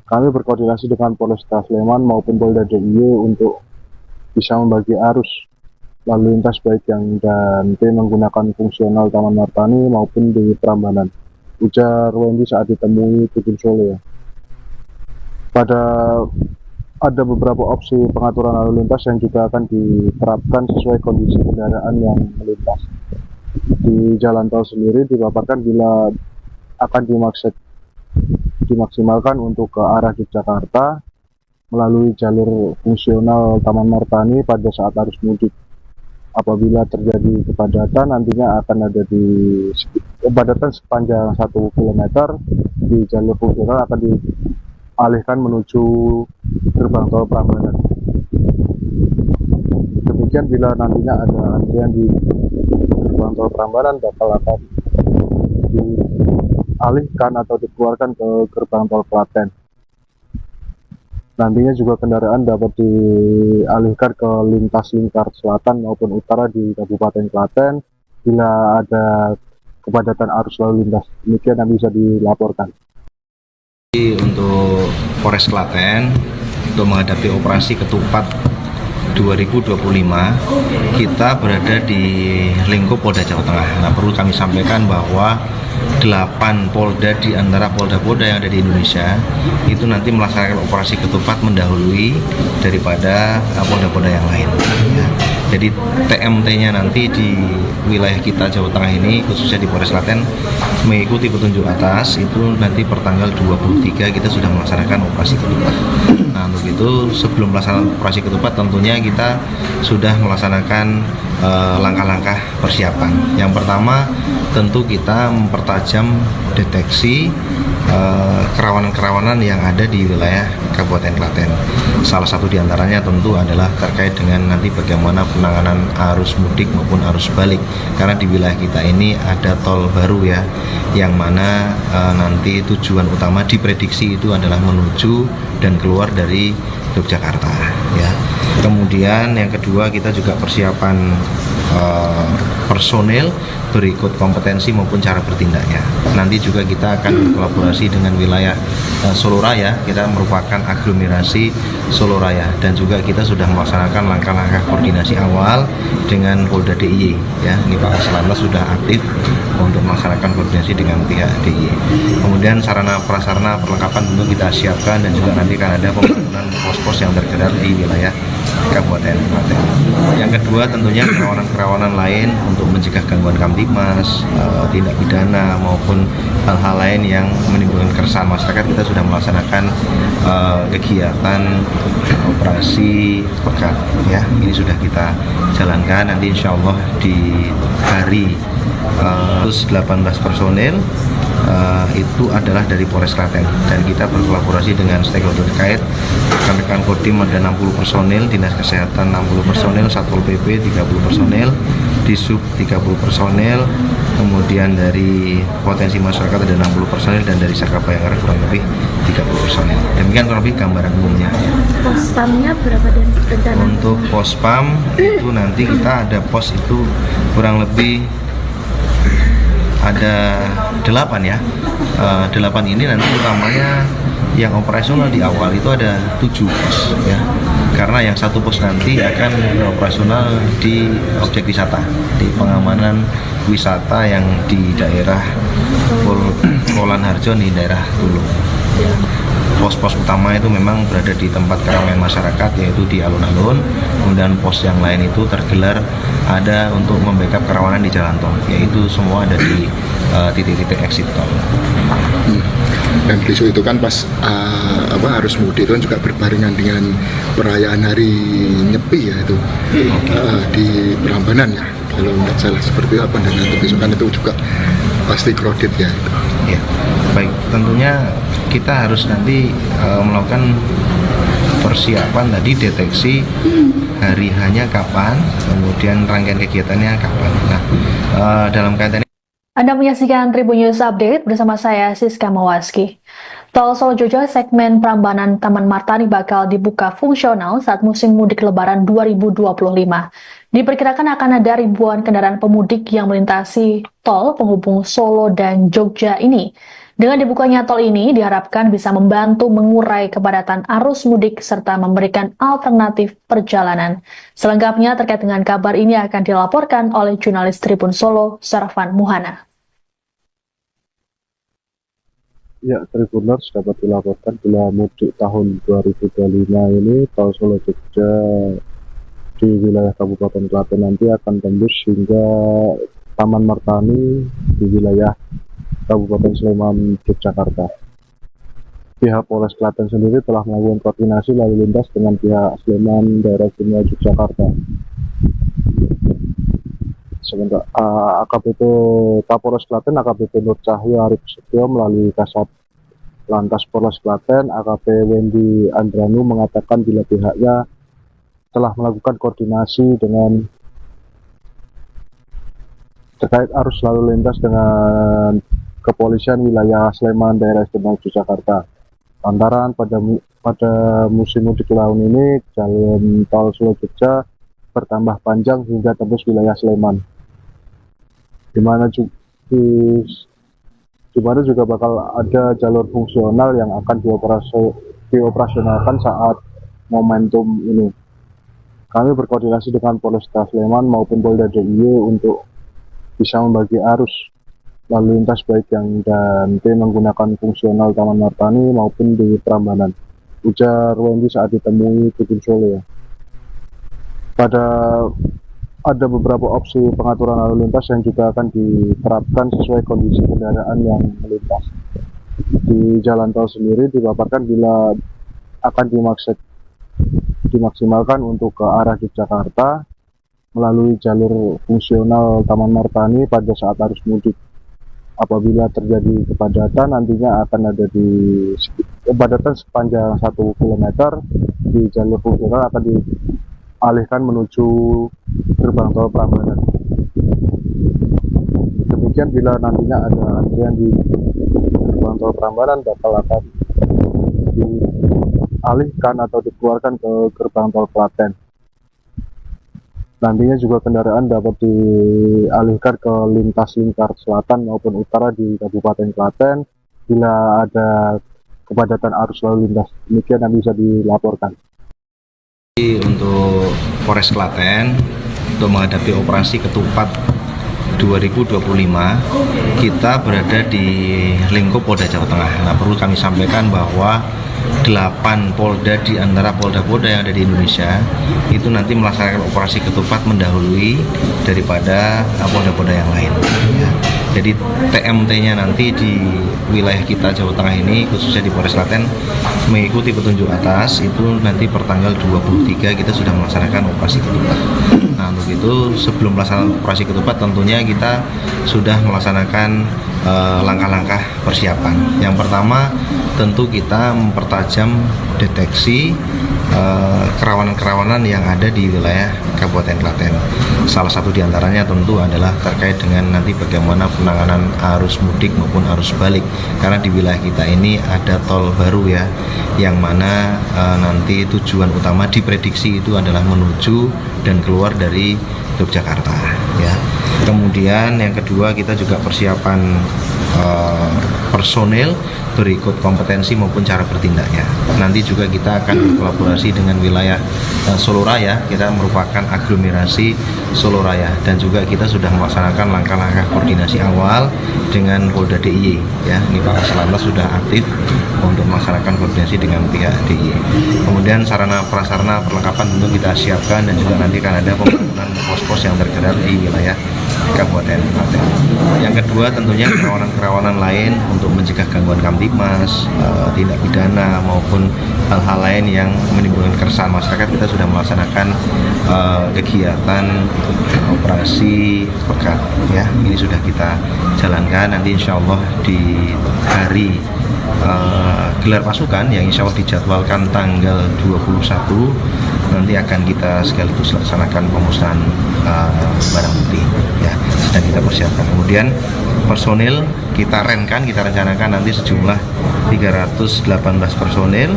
Kami berkoordinasi dengan Polresta Sleman maupun Polda DIY untuk bisa membagi arus lalu lintas baik yang nanti menggunakan fungsional Taman Martani maupun di Prambanan, ujar Wendy saat ditemui Tribun Solo ya. Ada beberapa opsi pengaturan lalu lintas yang juga akan diterapkan sesuai kondisi kendaraan yang melintas. Di jalan tol sendiri dipaparkan bila akan dimaksimalkan untuk ke arah Yogyakarta melalui jalur fungsional Taman Martani pada saat arus mudik. Apabila terjadi kepadatan, nantinya akan ada kepadatan sepanjang 1 km di jalur fungsional akan dialihkan menuju gerbang tol Prambanan. Demikian bila nantinya ada antrian di gerbang tol Prambanan akan dialihkan atau dikeluarkan ke gerbang tol Klaten. Nantinya juga kendaraan dapat dialihkan ke lintas lingkar selatan maupun utara di Kabupaten Klaten bila ada kepadatan arus lalu lintas. Demikian yang bisa dilaporkan. Untuk Polres Klaten untuk menghadapi operasi ketupat 2025 kita berada di lingkup Polda Jawa Tengah. Nah, perlu kami sampaikan bahwa 8 polda di antara polda-polda yang ada di Indonesia itu nanti melaksanakan operasi ketupat mendahului daripada polda-polda yang lain ya. Jadi TMT-nya nanti di wilayah kita Jawa Tengah ini khususnya di Polres Klaten mengikuti petunjuk atas itu nanti per tanggal 23 kita sudah melaksanakan operasi ketupat. Nah, untuk itu sebelum melaksanakan operasi ketupat tentunya kita sudah melaksanakan langkah-langkah persiapan. Yang pertama tentu kita mempertajam deteksi kerawanan-kerawanan yang ada di wilayah Kabupaten Klaten. Salah satu diantaranya tentu adalah terkait dengan nanti bagaimana penanganan arus mudik maupun arus balik. Karena di wilayah kita ini ada tol baru ya, yang mana nanti tujuan utama diprediksi itu adalah menuju dan keluar dari Yogyakarta ya. Kemudian yang kedua kita juga persiapan personil berikut kompetensi maupun cara bertindaknya. Nanti juga kita akan berkolaborasi dengan wilayah Solo Raya. Kita merupakan aglomerasi Solo Raya dan juga kita sudah melaksanakan langkah-langkah koordinasi awal dengan Polda DIY ya. Ini Pak Kaslantas sudah aktif untuk melaksanakan koordinasi dengan pihak DIY. Kemudian sarana prasarana perlengkapan tentu kita siapkan dan juga nanti akan ada pembangunan pos-pos yang tergerak di wilayah Kabupaten Klaten. Yang kedua tentunya kerawanan-kerawanan lain untuk mencegah gangguan kamtibmas, tindak pidana maupun hal-hal lain yang menimbulkan keresahan masyarakat. Kita sudah melaksanakan kegiatan operasi pekat ya. Ini sudah kita jalankan. Nanti insya Allah di hari 18 personil itu adalah dari Polres Klaten dan kita berkolaborasi dengan stakeholder terkait. Rekan-rekan Kodim ada 60 personil, Dinas Kesehatan 60 personil, Satpol PP 30 personil, Disub 30 personil, kemudian dari potensi masyarakat ada 60 personil dan dari Saka Bayangkara kurang lebih 30 personil. Demikian kurang lebih gambaran umumnya. Pospamnya berapa dan rencana? Untuk pospam itu nanti kita ada pos itu kurang lebih ada 8 ya. 8 ini nanti utamanya yang operasional di awal itu ada 7 pos ya. Karena yang satu pos nanti akan operasional di objek wisata, di pengamanan wisata yang di daerah Polan Harjo di daerah Tulung. Pos-pos utama itu memang berada di tempat keramaian masyarakat, yaitu di alun-alun. Kemudian pos yang lain itu tergelar ada untuk membackup kerawanan di jalan tol, yaitu semua ada di titik-titik exit tol. Dan besok itu kan pas harus mudik itu kan juga berbarengan dengan perayaan hari Nyepi ya itu di Prambanan ya, kalau tidak salah seperti apa. Dan nanti besok kan itu juga pasti crowded ya. Ya, baik. Tentunya kita harus nanti melakukan persiapan tadi, deteksi hari hanya kapan, kemudian rangkaian kegiatannya kapan. Nah, dalam kaitan Anda menyaksikan Tribun News Update bersama saya Siska Mawaski. Tol Solo Jojo segmen Prambanan Taman Martani bakal dibuka fungsional saat musim mudik Lebaran 2025. Diperkirakan akan ada ribuan kendaraan pemudik yang melintasi tol penghubung Solo dan Jogja ini. Dengan dibukanya tol ini diharapkan bisa membantu mengurai kepadatan arus mudik serta memberikan alternatif perjalanan. Selengkapnya terkait dengan kabar ini akan dilaporkan oleh jurnalis Tribun Solo, Sarvan Muhana. Ya, Tribuners dapat dilaporkan bila mudik tahun 2025 ini tol Solo Jogja di wilayah Kabupaten Klaten nanti akan tembus hingga Taman Martani di wilayah Kabupaten Sleman, Yogyakarta. Pihak Polres Klaten sendiri telah melakukan koordinasi lalu lintas dengan pihak Sleman, daerah istimewa Yogyakarta. Sementara AKBP Kapolres Klaten, AKBP Nur Cahyo Arif Setio melalui Kasat Lantas Polres Klaten, AKP Wendy Andranu mengatakan bila pihaknya telah melakukan koordinasi dengan terkait arus lalu lintas dengan kepolisian wilayah Sleman, daerah istimewa Yogyakarta. Lantaran pada musim mudik tahun ini jalan tol Solo Jogja bertambah panjang hingga tembus wilayah Sleman, di mana juga bakal ada jalur fungsional yang akan dioperasionalkan saat momentum ini. Kami berkoordinasi dengan Polresta Sleman maupun Polda DIY untuk bisa membagi arus lalu lintas baik yang dan tim menggunakan fungsional Taman Martani maupun di Prambanan, ujar Wendy saat ditemui Tribun Solo ya. Ada beberapa opsi pengaturan lalu lintas yang juga akan diterapkan sesuai kondisi kendaraan yang melintas. Di jalan tol sendiri dipaparkan bila akan dimaksimalkan untuk ke arah Yogyakarta melalui jalur fungsional Taman Martani pada saat arus mudik. Apabila terjadi kepadatan, nantinya akan ada kepadatan sepanjang 1 km di jalur fungsional akan dialihkan menuju gerbang tol Prambanan. Demikian bila nantinya ada antrian di gerbang tol Prambanan akan dialihkan atau dikeluarkan ke gerbang tol Klaten. Nantinya juga kendaraan dapat dialihkan ke lintas lingkar selatan maupun utara di Kabupaten Klaten bila ada kepadatan arus lalu lintas. Demikian yang bisa dilaporkan. Untuk Polres Klaten untuk menghadapi operasi ketupat 2025 kita berada di lingkup Polda Jawa Tengah. Nah, perlu kami sampaikan bahwa 8 polda di antara polda-polda yang ada di Indonesia itu nanti melaksanakan operasi ketupat mendahului daripada polda-polda yang lain ya. Jadi TMT-nya nanti di wilayah kita Jawa Tengah ini khususnya di Polres Klaten mengikuti petunjuk atas itu nanti per tanggal 23 kita sudah melaksanakan operasi ketupat. Nah, untuk itu sebelum melaksanakan operasi ketupat tentunya kita sudah melaksanakan langkah-langkah persiapan. Yang pertama tentu kita mempertajam deteksi kerawanan-kerawanan yang ada di wilayah Kabupaten Klaten. Salah satu diantaranya tentu adalah terkait dengan nanti bagaimana penanganan arus mudik maupun arus balik, karena di wilayah kita ini ada tol baru ya, yang mana nanti tujuan utama diprediksi itu adalah menuju dan keluar dari Yogyakarta ya. Kemudian yang kedua kita juga persiapan personil berikut kompetensi maupun cara bertindaknya. Nanti juga kita akan berkolaborasi dengan wilayah Solo Raya. Kita merupakan aglomerasi Solo Raya dan juga kita sudah melaksanakan langkah-langkah koordinasi awal dengan Polda DIY ya. Ini Pak Kaslantas sudah aktif untuk melaksanakan koordinasi dengan pihak DIY. Kemudian sarana prasarana perlengkapan tentu kita siapkan dan juga nanti akan ada pembangunan pos-pos yang tergerak di wilayah Kabupaten Klaten. Yang kedua tentunya kerawanan-kerawanan lain untuk mencegah gangguan kamtibmas, tindak pidana maupun hal-hal lain yang menimbulkan keresahan masyarakat. Kita sudah melaksanakan kegiatan operasi pekat ya. Ini sudah kita jalankan. Nanti insya Allah di hari gelar pasukan yang insya Allah dijadwalkan tanggal 21 nanti akan kita sekaligus laksanakan pemusnahan barang bukti ya, sedang kita persiapkan. Kemudian personil kita rencanakan nanti sejumlah 318 personil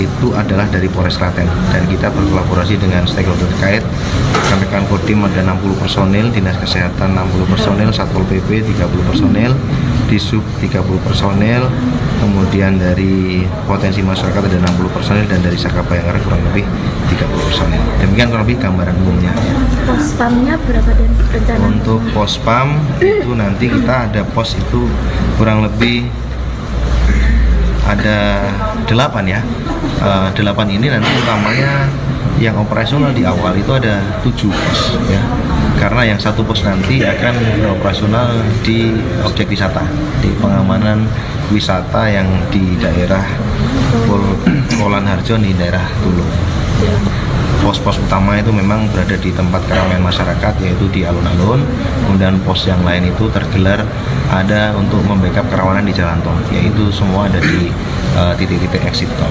itu adalah dari Polres Klaten dan kita berkolaborasi dengan stakeholder terkait. Rekan-rekan Kodim ada 60 personil, Dinas Kesehatan 60 personil, Satpol PP 30 personil, Disub 30 personil, kemudian dari potensi masyarakat ada 60 personil dan dari Saka Bayangkara kurang lebih 30 personil. Demikian kurang lebih gambaran umumnya. Pospamnya berapa dan rencana? Untuk pospam itu nanti kita ada pos itu kurang lebih ada 8 ya. 8 ini nanti utamanya yang operasional di awal itu ada 7 pos ya. Karena yang satu pos nanti akan operasional di objek wisata, di pengamanan wisata yang di daerah Polan Harjo di daerah Tulung. Pos-pos utama itu memang berada di tempat keramaian masyarakat, yaitu di alun-alun. Kemudian pos yang lain itu tergelar ada untuk membackup kerawanan di jalan tol, yaitu semua ada di titik-titik exit tol.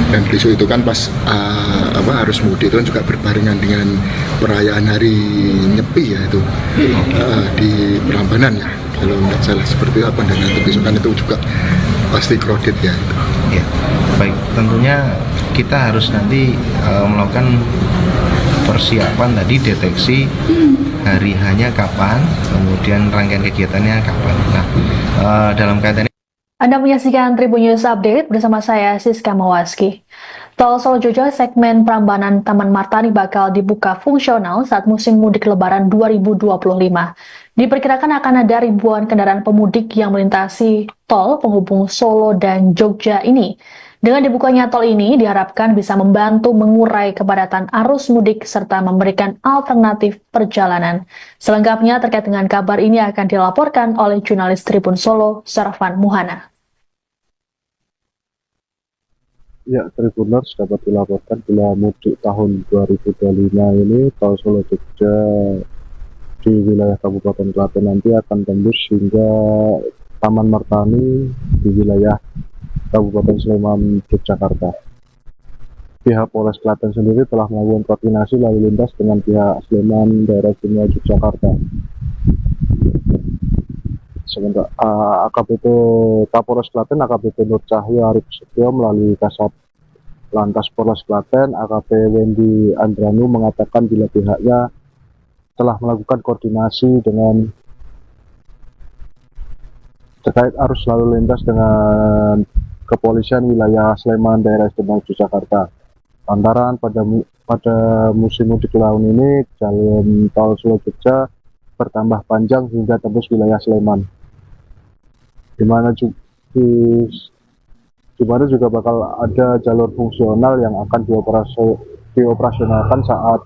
Dan besok itu kan pas harus mudik itu kan juga berbarengan dengan perayaan hari Nyepi ya itu di Prambanan ya, kalau tidak salah seperti itu. Dan nanti besok kan itu juga pasti crowded ya itu. Ya, baik, tentunya kita harus nanti melakukan persiapan tadi, deteksi hari hanya kapan, kemudian rangkaian kegiatannya kapan. Nah, dalam kaitan Anda menyaksikan Tribun News Update bersama saya Siska Mawaski. Tol Solo Jojo segmen Prambanan Taman Martani bakal dibuka fungsional saat musim mudik Lebaran 2025. Diperkirakan akan ada ribuan kendaraan pemudik yang melintasi tol penghubung Solo dan Jogja ini. Dengan dibukanya tol ini diharapkan bisa membantu mengurai kepadatan arus mudik serta memberikan alternatif perjalanan. Selengkapnya terkait dengan kabar ini akan dilaporkan oleh jurnalis Tribun Solo, Sarvan Muhana. Ya, Tribuners dapat dilaporkan bila mudik tahun 2025 ini tol Solo Jogja di wilayah Kabupaten Klaten nanti akan tembus hingga Taman Martani di wilayah Kabupaten Sleman, Yogyakarta. Pihak Polres Klaten sendiri telah melakukan koordinasi lalu lintas dengan pihak Sleman, daerah istimewa Yogyakarta. Sementara AKBP Kapolres Klaten, AKBP Nur Cahyo Arif Setio melalui Kasat Lantas Polres Klaten, AKP Wendy Andranu mengatakan bila pihaknya telah melakukan koordinasi dengan terkait arus lalu lintas dengan kepolisian wilayah Sleman, daerah istimewa Yogyakarta. Lantaran pada musim mudik tahun ini jalan tol Solo Jogja bertambah panjang hingga tembus wilayah Sleman, di mana juga bakal ada jalur fungsional yang akan dioperasionalkan saat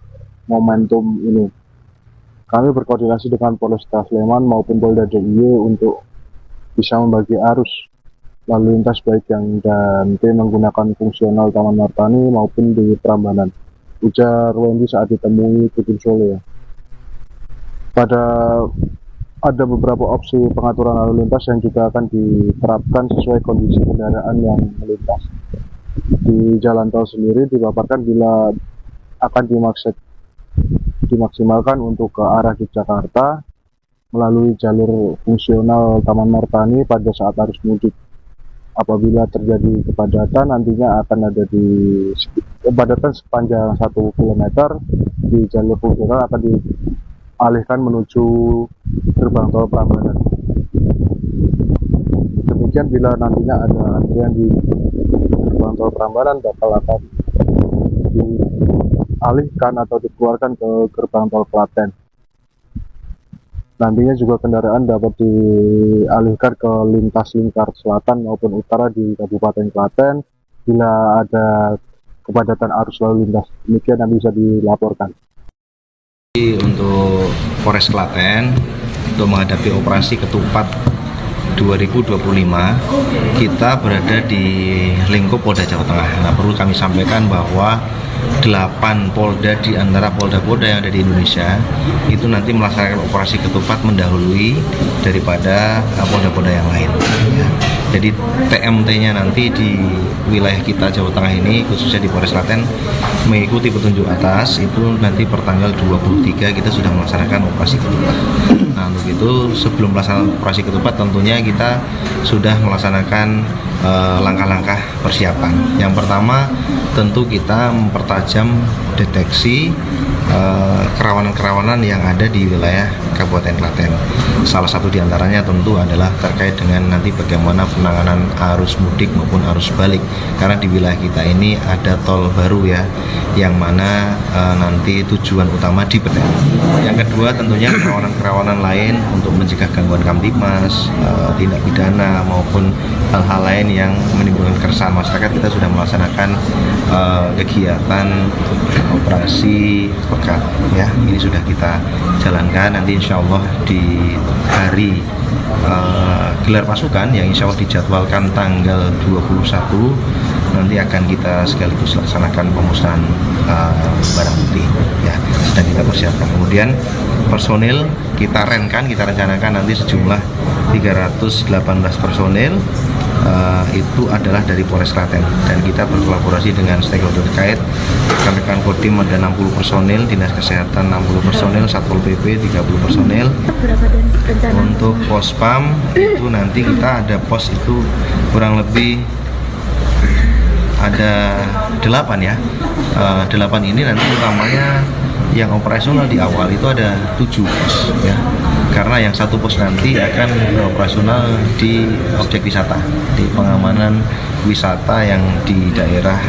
momentum ini. Kami berkoordinasi dengan Polresta Sleman maupun Polda DIY untuk bisa membagi arus lalu lintas baik yang nanti menggunakan fungsional Taman Martani maupun di Prambanan, ujar Wendy saat ditemui Tribun Solo ya. Pada ada beberapa opsi pengaturan lalu lintas yang juga akan diterapkan sesuai kondisi kendaraan yang melintas. Di jalan tol sendiri dipaparkan bila akan dimaksimalkan untuk ke arah Yogyakarta melalui jalur fungsional Taman Martani pada saat arus mudik. Apabila terjadi kepadatan, nantinya akan ada kepadatan sepanjang 1 km di jalur fungsional akan dialihkan menuju gerbang tol Prambanan. Demikian bila nantinya ada antrian di gerbang tol Prambanan akan dialihkan atau dikeluarkan ke gerbang tol Klaten. Nantinya juga kendaraan dapat dialihkan ke lintas lingkar selatan maupun utara di Kabupaten Klaten bila ada kepadatan arus lalu lintas. Demikian yang bisa dilaporkan. Untuk Polres Klaten untuk menghadapi operasi ketupat 2025 kita berada di lingkup Polda Jawa Tengah. Nah, perlu kami sampaikan bahwa 8 polda di antara polda-polda yang ada di Indonesia itu nanti melaksanakan operasi ketupat mendahului daripada polda-polda yang lain ya. Jadi TMT-nya nanti di wilayah kita Jawa Tengah ini khususnya di Polres Klaten mengikuti petunjuk atas itu nanti per tanggal 23 kita sudah melaksanakan operasi ketupat. Nah, untuk itu sebelum melaksanakan operasi ketupat tentunya kita sudah melaksanakan langkah-langkah persiapan. Yang pertama tentu kita mempertajam deteksi kerawanan-kerawanan yang ada di wilayah Kabupaten Klaten. Salah satu diantaranya tentu adalah terkait dengan nanti bagaimana penanganan arus mudik maupun arus balik. Karena di wilayah kita ini ada tol baru ya, yang mana nanti tujuan utama di Peten. Yang kedua tentunya kerawanan-kerawanan lain untuk mencegah gangguan kamtibmas, tindak pidana maupun hal-hal lain yang menimbulkan keresahan masyarakat. Kita sudah melaksanakan kegiatan operasi pekat ya, ini sudah kita jalankan. Nanti insya Allah di hari gelar pasukan yang insya Allah dijadwalkan tanggal 21 nanti akan kita sekaligus laksanakan pemusnahan barang bukti ya, sedang kita persiapkan. Kemudian personil kita rencanakan nanti sejumlah 318 personil itu adalah dari Polres Klaten, dan kita berkolaborasi dengan stakeholder terkait. Rekan-rekan Kodim ada 60 personil, Dinas Kesehatan 60 personil, Satpol PP 30 personil. Untuk Pospam itu nanti kita ada pos itu kurang lebih ada 8 ya. 8 ini nanti utamanya yang operasional di awal itu ada 7 pos ya. Karena yang satu pos nanti akan operasional di objek wisata, di pengamanan wisata yang di daerah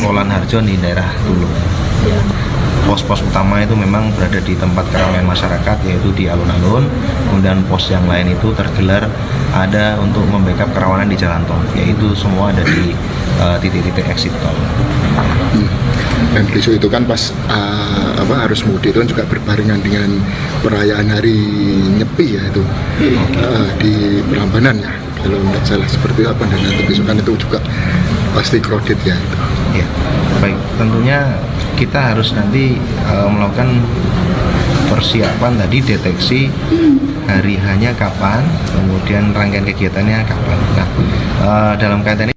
Polan Harjo di daerah Tulung. Pos-pos utama itu memang berada di tempat keramaian masyarakat, yaitu di alun-alun. Kemudian pos yang lain itu tergelar ada untuk membackup kerawanan di jalan tol, yaitu semua ada di titik-titik exit tol. Dan besok itu kan pas arus mudik itu kan juga berbarengan dengan perayaan hari Nyepi ya itu di Prambanan ya, kalau tidak salah seperti apa. Dan nanti besok kan itu juga pasti crowded ya itu. Ya, baik, tentunya kita harus nanti melakukan persiapan tadi, deteksi hari hanya kapan, kemudian rangkaian kegiatannya kapan. Nah, dalam kaitan ini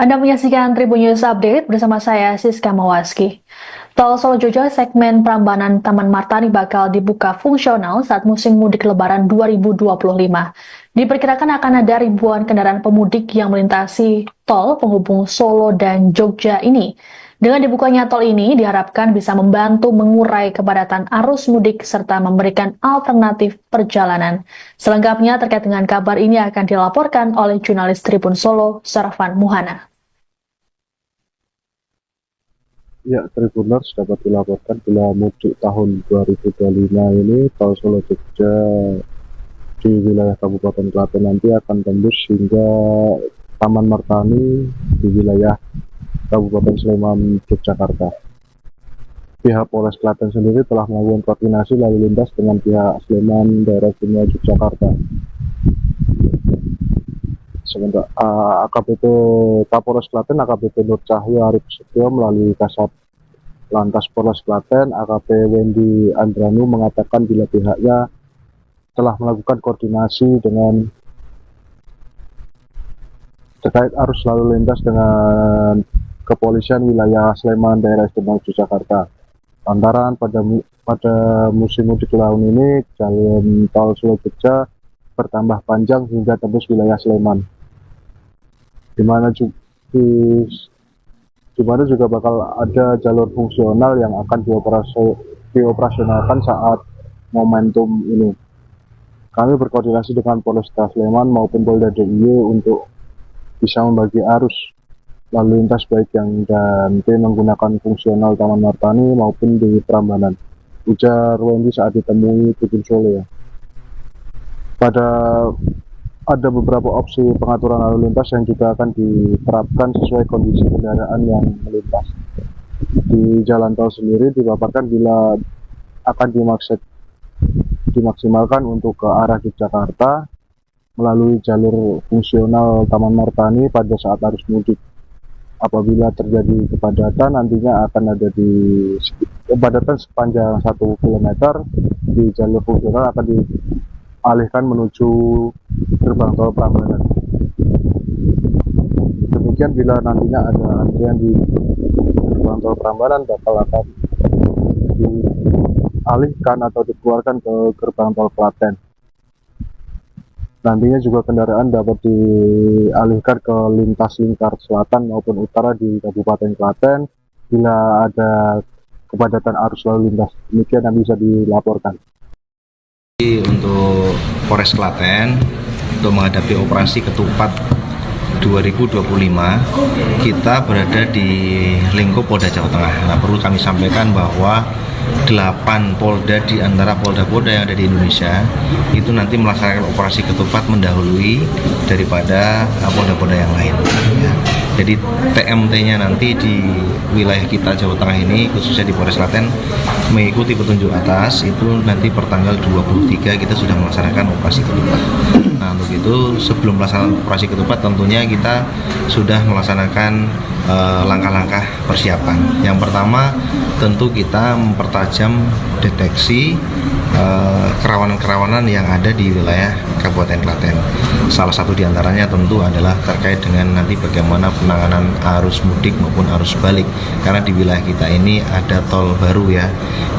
Anda menyaksikan Tribun News Update bersama saya Siska Mawaski. Tol Solo Jojo segmen Prambanan Taman Martani bakal dibuka fungsional saat musim mudik Lebaran 2025. Diperkirakan akan ada ribuan kendaraan pemudik yang melintasi tol penghubung Solo dan Jogja ini. Dengan dibukanya tol ini diharapkan bisa membantu mengurai kepadatan arus mudik serta memberikan alternatif perjalanan. Selengkapnya terkait dengan kabar ini akan dilaporkan oleh jurnalis Tribun Solo, Sarvan Muhana. Ya, Tribuners dapat dilaporkan bila mudik tahun 2025 ini tol Solo Jogja di wilayah Kabupaten Klaten nanti akan tembus hingga Taman Martani di wilayah Kabupaten Sleman, Yogyakarta. Pihak Polres Klaten sendiri telah melakukan koordinasi lalu lintas dengan pihak Sleman, daerah Istimewa Yogyakarta. Sementara AKBP Kapolres Klaten, AKBP Nur Cahyo Arif Setio melalui Kasat Lantas Polres Klaten, AKP Wendy Andranu mengatakan bila pihaknya telah melakukan koordinasi dengan terkait arus lalu lintas dengan kepolisian wilayah Sleman, daerah istimewa Yogyakarta. Lantaran pada musim mudik tahun ini jalur tol Solo Jogja bertambah panjang hingga tembus wilayah Sleman, di mana juga bakal ada jalur fungsional yang akan dioperasionalkan saat momentum ini. Kami berkoordinasi dengan Polresta Sleman maupun Polda DIY untuk bisa membagi arus lalu lintas baik yang dan menggunakan fungsional Taman Martani maupun di Prambanan, ujar Wendy saat ditemui Tribun Solo ya. Ada beberapa opsi pengaturan lalu lintas yang juga akan diterapkan sesuai kondisi kendaraan yang melintas. Di jalan tol sendiri dipaparkan bila akan dimaksimalkan untuk ke arah Yogyakarta melalui jalur fungsional Taman Martani pada saat arus mudik. Apabila terjadi kepadatan, nantinya akan ada kepadatan sepanjang 1 km di jalur fungsional akan dialihkan menuju gerbang tol Prambanan. Demikian bila nantinya ada antrian di gerbang tol Prambanan akan dialihkan atau dikeluarkan ke gerbang tol Klaten. Nantinya juga kendaraan dapat dialihkan ke lintas lingkar selatan maupun utara di Kabupaten Klaten bila ada kepadatan arus lalu lintas. Demikian yang bisa dilaporkan. Untuk Polres Klaten, untuk menghadapi operasi ketupat 2025, kita berada di lingkup Polda Jawa Tengah. Nah, perlu kami sampaikan bahwa 8 polda di antara polda-polda yang ada di Indonesia itu nanti melaksanakan operasi ketupat mendahului daripada polda-polda yang lain ya. Jadi TMT-nya nanti di wilayah kita Jawa Tengah ini, khususnya di Polres Klaten, mengikuti petunjuk atas itu nanti per tanggal 23 kita sudah melaksanakan operasi ketupat. Nah, untuk itu sebelum melaksanakan operasi ketupat tentunya kita sudah melaksanakan langkah-langkah persiapan. Yang pertama tentu kita mempertajam deteksi kerawanan-kerawanan yang ada di wilayah Kabupaten Klaten. Salah satu diantaranya tentu adalah terkait dengan nanti bagaimana penanganan arus mudik maupun arus balik, karena di wilayah kita ini ada tol baru ya,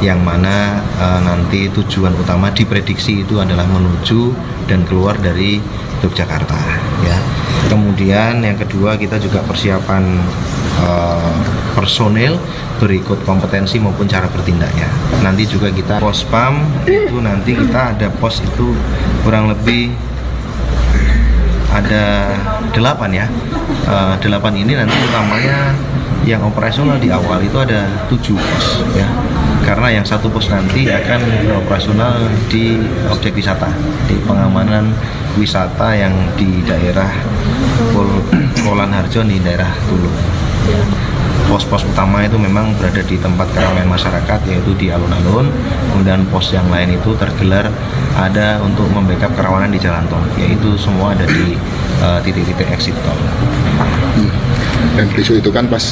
yang mana nanti tujuan utama diprediksi itu adalah menuju dan keluar dari Yogyakarta ya. Kemudian yang kedua kita juga persiapan personil berikut kompetensi maupun cara bertindaknya. Nanti juga kita pospam itu nanti kita ada pos itu kurang lebih ada 8 ya. 8 ini nanti utamanya yang operasional di awal itu ada 7 pos ya. Karena yang 1 pos nanti akan operasional di objek wisata, di pengamanan wisata yang di daerah Polan Harjo di daerah Tulung. Pos-pos utama itu memang berada di tempat keramaian masyarakat, yaitu di alun-alun. Kemudian pos yang lain itu tergelar ada untuk membackup kerawanan di jalan tol, yaitu semua ada di titik-titik exit tol. Dan besok itu kan pas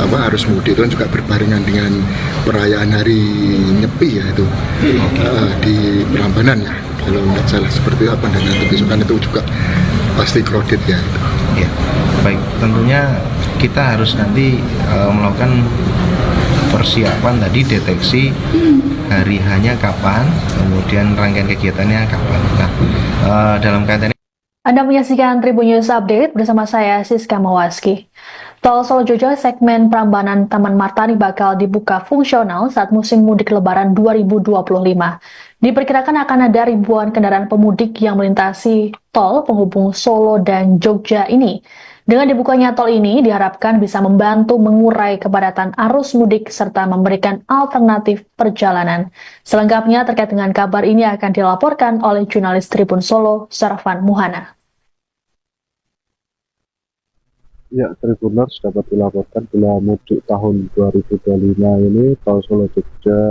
harus mudik itu kan juga berbarengan dengan perayaan hari Nyepi ya itu di Prambanan ya, kalau tidak salah seperti apa. Dan nanti besok kan itu juga pasti crowded ya itu. Ya, baik, tentunya kita harus nanti melakukan persiapan tadi, deteksi hari hanya kapan, kemudian rangkaian kegiatannya kapan. Nah, dalam kaitan Anda menyaksikan Tribun News Update bersama saya Siska Mawaski. Tol Solo Jogja segmen Prambanan Taman Martani bakal dibuka fungsional saat musim mudik Lebaran 2025. Diperkirakan akan ada ribuan kendaraan pemudik yang melintasi tol penghubung Solo dan Jogja ini. Dengan dibukanya tol ini diharapkan bisa membantu mengurai kepadatan arus mudik serta memberikan alternatif perjalanan. Selengkapnya terkait dengan kabar ini akan dilaporkan oleh jurnalis Tribun Solo, Sarvan Muhana. Ya, Tribuners dapat dilaporkan bila mudik tahun 2025 ini tol Solo Jogja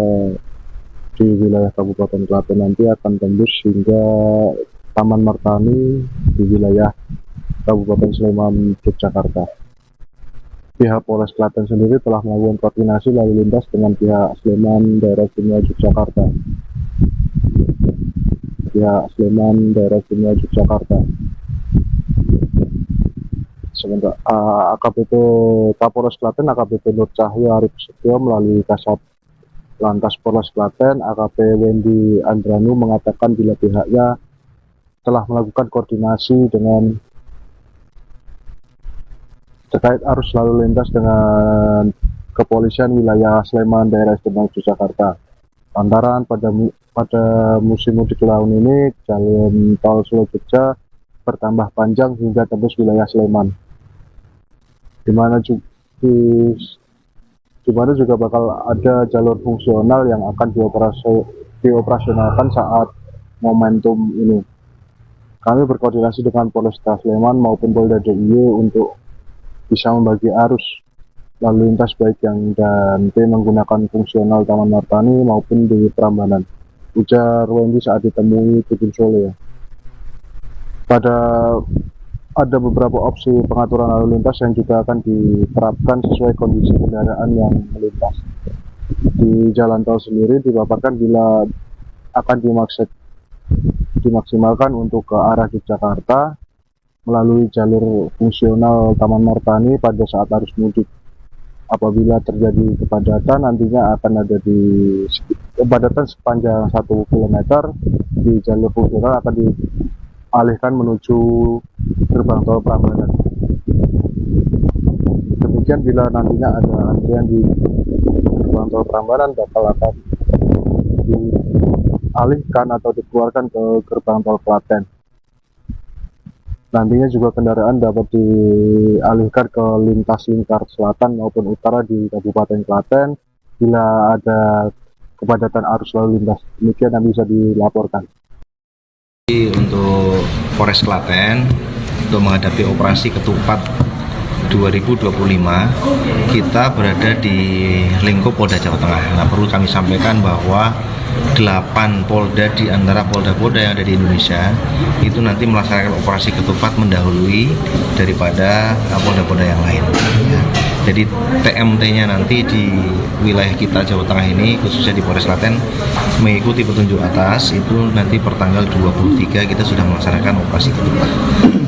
di wilayah Kabupaten Klaten nanti akan tembus hingga Taman Martani di wilayah Kabupaten Sleman, Yogyakarta. Pihak Polres Klaten sendiri telah melakukan koordinasi lalu lintas dengan pihak Sleman, daerah istimewa Yogyakarta. pihak Sleman, daerah istimewa Yogyakarta. Sementara AKBP Kapolres Klaten AKBP Nur Cahyo Arif Setio melalui Kasat Lantas Polres Klaten AKP Wendy Andranu mengatakan bila pihaknya telah melakukan koordinasi dengan terkait arus lalu lintas dengan kepolisian wilayah Sleman daerah istimewa Yogyakarta. Lantaran pada musim mudik tahun ini jalan tol Solo Jogja bertambah panjang hingga tembus wilayah Sleman, di mana juga bakal ada jalur fungsional yang akan dioperasionalkan saat momentum ini. Kami berkoordinasi dengan Polresta Sleman maupun Polda DIY untuk bisa membagi arus lalu lintas baik yang dan menggunakan fungsional Taman Martani maupun di Prambanan, ujar Wendy saat ditemui Tribun Solo. Ada beberapa opsi pengaturan lalu lintas yang juga akan diterapkan sesuai kondisi kendaraan yang melintas. Di jalan tol sendiri dipaparkan bila akan dimaksimalkan untuk ke arah Yogyakarta melalui jalur fungsional Taman Martani pada saat arus mudik. Apabila terjadi kepadatan, nantinya akan ada kepadatan sepanjang 1 km di jalur fungsional akan dialihkan menuju gerbang tol Prambanan. Demikian bila nantinya ada antrian di gerbang tol Prambanan akan dialihkan atau dikeluarkan ke gerbang tol Klaten. Nantinya juga kendaraan dapat dialihkan ke lintas lingkar selatan maupun utara di Kabupaten Klaten bila ada kepadatan arus lalu lintas. Demikian yang bisa dilaporkan. Untuk Polres Klaten untuk menghadapi operasi ketupat 2025 kita berada di lingkup Polda Jawa Tengah. Nah, perlu kami sampaikan bahwa 8 polda di antara polda-polda yang ada di Indonesia itu nanti melaksanakan operasi ketupat mendahului daripada polda-polda yang lain ya. Jadi TMT-nya nanti di wilayah kita Jawa Tengah ini khususnya di Polres Klaten mengikuti petunjuk atas itu nanti per tanggal 23 kita sudah melaksanakan operasi ketupat.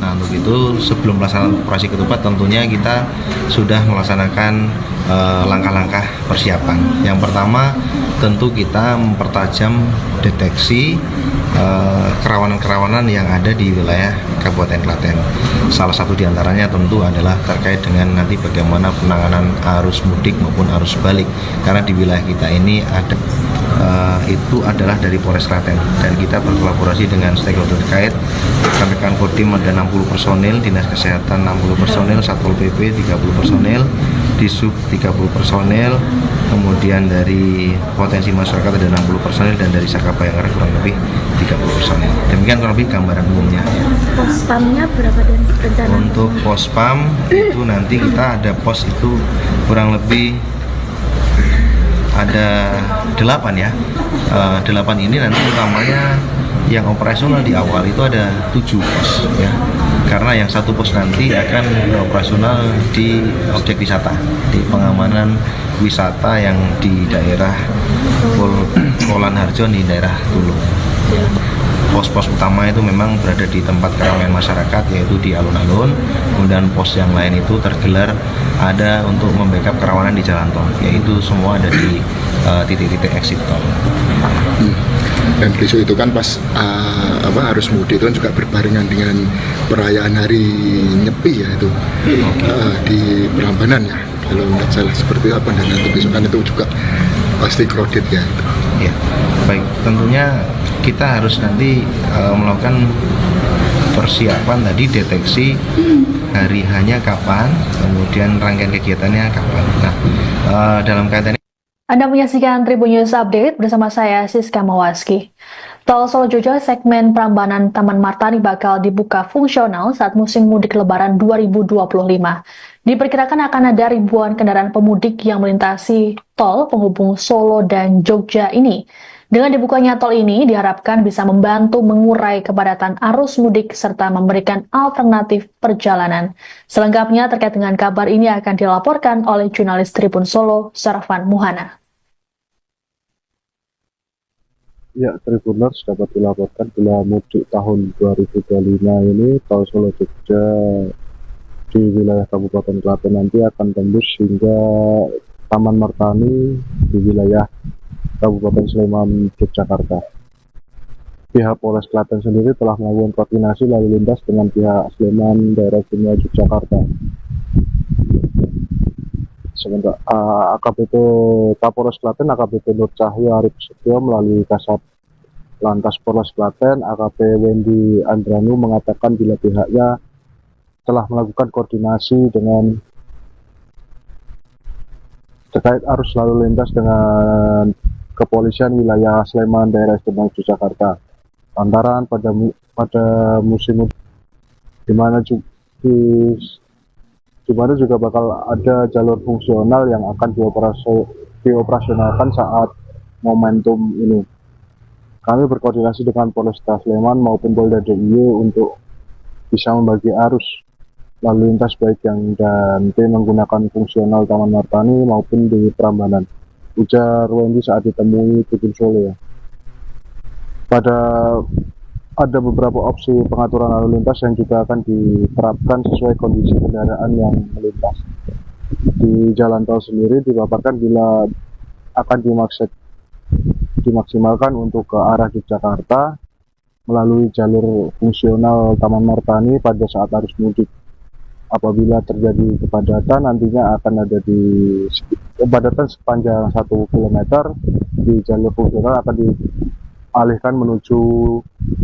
Nah, untuk itu sebelum melaksanakan operasi ketupat tentunya kita sudah melaksanakan langkah-langkah persiapan. Yang pertama tentu kita mempertajam deteksi kerawanan-kerawanan yang ada di wilayah Kabupaten Klaten. Salah satu diantaranya tentu adalah terkait dengan nanti bagaimana penanganan arus mudik maupun arus balik, karena di wilayah kita ini ada itu adalah dari Polres Klaten dan kita berkolaborasi dengan stakeholder terkait. Rekan-rekan Kodim ada 60 personil, Dinas Kesehatan 60 personil, Satpol PP 30 personil, Disub 30 personil, kemudian dari potensi masyarakat ada 60 personil dan dari Saka Bayangkara kurang lebih 30 personil. Demikian kurang lebih gambaran umumnya. Pospamnya berapa dan rencana? Untuk pospam itu nanti kita ada pos itu kurang lebih ada 8 ya. 8 ini nanti utamanya yang operasional di awal itu ada 7 pos ya. Karena yang satu pos nanti akan operasional di objek wisata, di pengamanan wisata yang di daerah Polan Harjo di daerah Tulung. Pos-pos utama itu memang berada di tempat keramaian masyarakat yaitu di alun-alun, kemudian pos yang lain itu tergelar ada untuk membackup kerawanan di jalan tol, yaitu semua ada di titik-titik exit tol. Dan besok itu kan pas arus mudik itu kan juga berbarengan dengan perayaan hari Nyepi ya itu di Prambanan ya, kalau tidak salah seperti apa, dan nanti besok kan itu juga pasti crowded ya itu. Ya, baik, tentunya kita harus nanti melakukan persiapan tadi, deteksi hari hanya kapan, kemudian rangkaian kegiatannya kapan. Nah, dalam kaitan Anda menyaksikan Tribun News Update bersama saya Siska Mawaski. Tol Solo Jogja segmen Prambanan Taman Martani bakal dibuka fungsional saat musim mudik Lebaran 2025. Diperkirakan akan ada ribuan kendaraan pemudik yang melintasi tol penghubung Solo dan Jogja ini. Dengan dibukanya tol ini diharapkan bisa membantu mengurai kepadatan arus mudik serta memberikan alternatif perjalanan. Selengkapnya terkait dengan kabar ini akan dilaporkan oleh jurnalis Tribun Solo, Sarvan Muhana. Ya, Tribuners dapat dilaporkan bila mudik tahun 2025 ini tol Solo Jogja di wilayah Kabupaten Klaten nanti akan tembus hingga Taman Martani di wilayah Kabupaten Sleman, Yogyakarta. Pihak Polres Klaten sendiri telah melakukan koordinasi lalu lintas dengan pihak Sleman, daerah istimewa Yogyakarta. Sementara AKBP Kapolres Klaten AKBP Nur Cahyo Arif Setio melalui Kasat Lantas Polres Klaten AKP Wendy Andranu mengatakan bila pihaknya telah melakukan koordinasi dengan terkait arus lalu lintas dengan kepolisian wilayah Sleman daerah istimewa Yogyakarta lantaran pada musim mudik di mana juga bakal ada jalur fungsional yang akan dioperasionalkan saat momentum ini. Kami berkoordinasi dengan Polresta Sleman maupun Polda DIY untuk bisa membagi arus lalu lintas baik yang nanti menggunakan fungsional Taman Martani maupun di Prambanan. Ujar Wendy saat ditemui Tribun Solo ya. Ada beberapa opsi pengaturan lalu lintas yang juga akan diterapkan sesuai kondisi kendaraan yang melintas. Di jalan tol sendiri dipaparkan bila akan dimaksimalkan untuk ke arah Yogyakarta melalui jalur fungsional Taman Martani pada saat arus mudik. Apabila terjadi kepadatan, nantinya akan ada kepadatan sepanjang 1 km di jalur fungsional akan dialihkan menuju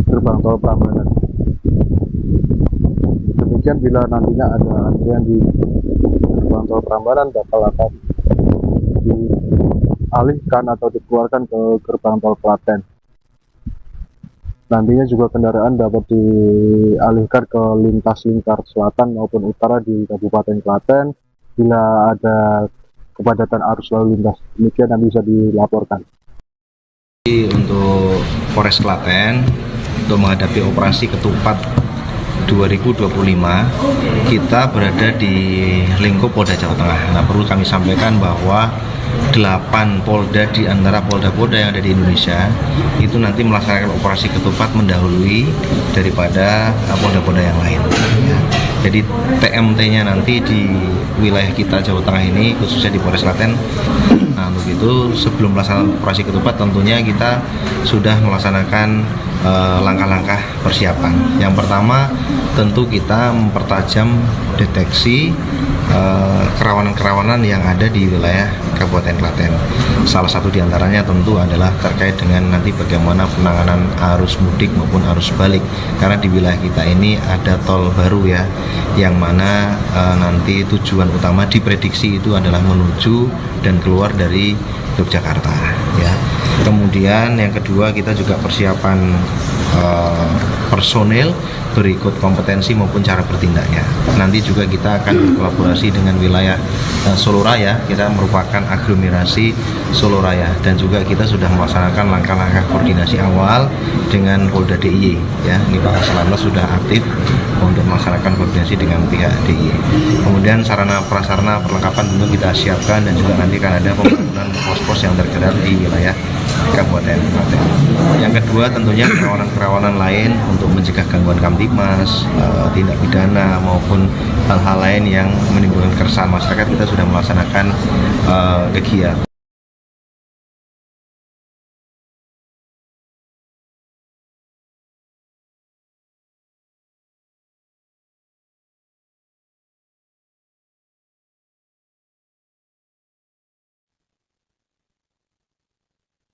gerbang tol Prambanan. Demikian bila nantinya ada antrian di gerbang tol Prambanan akan dialihkan atau dikeluarkan ke gerbang tol Klaten. Nantinya juga kendaraan dapat dialihkan ke lintas lingkar selatan maupun utara di Kabupaten Klaten bila ada kepadatan arus lalu lintas. Demikian yang bisa dilaporkan. Untuk Polres Klaten untuk menghadapi operasi ketupat 2025 kita berada di lingkup Polda Jawa Tengah. Nah, perlu kami sampaikan bahwa 8 polda di antara polda-polda yang ada di Indonesia itu nanti melaksanakan operasi ketupat mendahului daripada polda-polda yang lain ya. Jadi TMT-nya nanti di wilayah kita Jawa Tengah ini khususnya di Polres Klaten. Nah, untuk itu sebelum melaksanakan operasi ketupat tentunya kita sudah melaksanakan langkah-langkah persiapan. Yang pertama tentu kita mempertajam deteksi kerawanan-kerawanan yang ada di wilayah Kabupaten Klaten. Salah satu diantaranya tentu adalah terkait dengan nanti bagaimana penanganan arus mudik maupun arus balik. Karena di wilayah kita ini ada tol baru ya, yang mana nanti tujuan utama diprediksi itu adalah menuju dan keluar dari Yogyakarta ya. Kemudian yang kedua kita juga persiapan personil berikut kompetensi maupun cara bertindaknya. Nanti juga kita akan berkolaborasi dengan wilayah Solo Raya. Kita merupakan aglomerasi Solo Raya dan juga kita sudah melaksanakan langkah-langkah koordinasi awal dengan Polda DIY ya. Ini Pak Kaslantas sudah aktif untuk melaksanakan koordinasi dengan pihak DIY. Kemudian sarana prasarana perlengkapan tentu kita siapkan dan juga nanti akan ada pembangunan pos-pos yang tergerak di wilayah Kabupaten Klaten. Yang kedua tentunya kerawanan-kerawanan lain untuk mencegah gangguan kamtibmas, tindak pidana maupun hal-hal lain yang menimbulkan keresahan masyarakat, kita sudah melaksanakan kegiatan.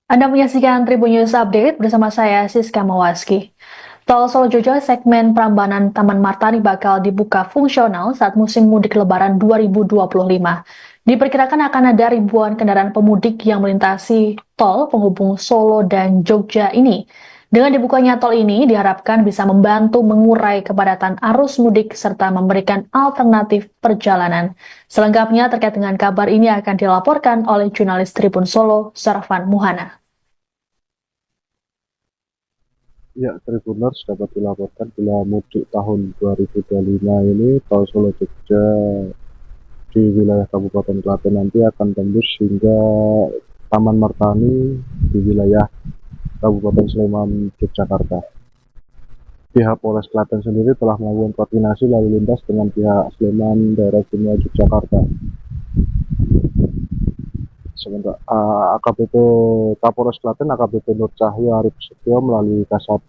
Anda menyaksikan Tribun News Update bersama saya Siska Mawaski. Tol Solo Jogja segmen Prambanan Taman Martani bakal dibuka fungsional saat musim mudik Lebaran 2025. Diperkirakan akan ada ribuan kendaraan pemudik yang melintasi tol penghubung Solo dan Jogja ini. Dengan dibukanya tol ini diharapkan bisa membantu mengurai kepadatan arus mudik serta memberikan alternatif perjalanan. Selengkapnya terkait dengan kabar ini akan dilaporkan oleh jurnalis Tribun Solo, Sarvan Muhana. Ya, Tribuners dapat dilaporkan bila mudik tahun 2025 ini tol Solo Jogja di wilayah Kabupaten Klaten nanti akan tembus hingga Taman Martani di wilayah Kabupaten Sleman, Yogyakarta. Pihak Polres Klaten sendiri telah melakukan koordinasi lalu lintas dengan pihak Sleman Daerah Istimewa Yogyakarta. Sementara AKBP Kapolres Klaten AKBP Nur Cahyo Arif Setio melalui Kasat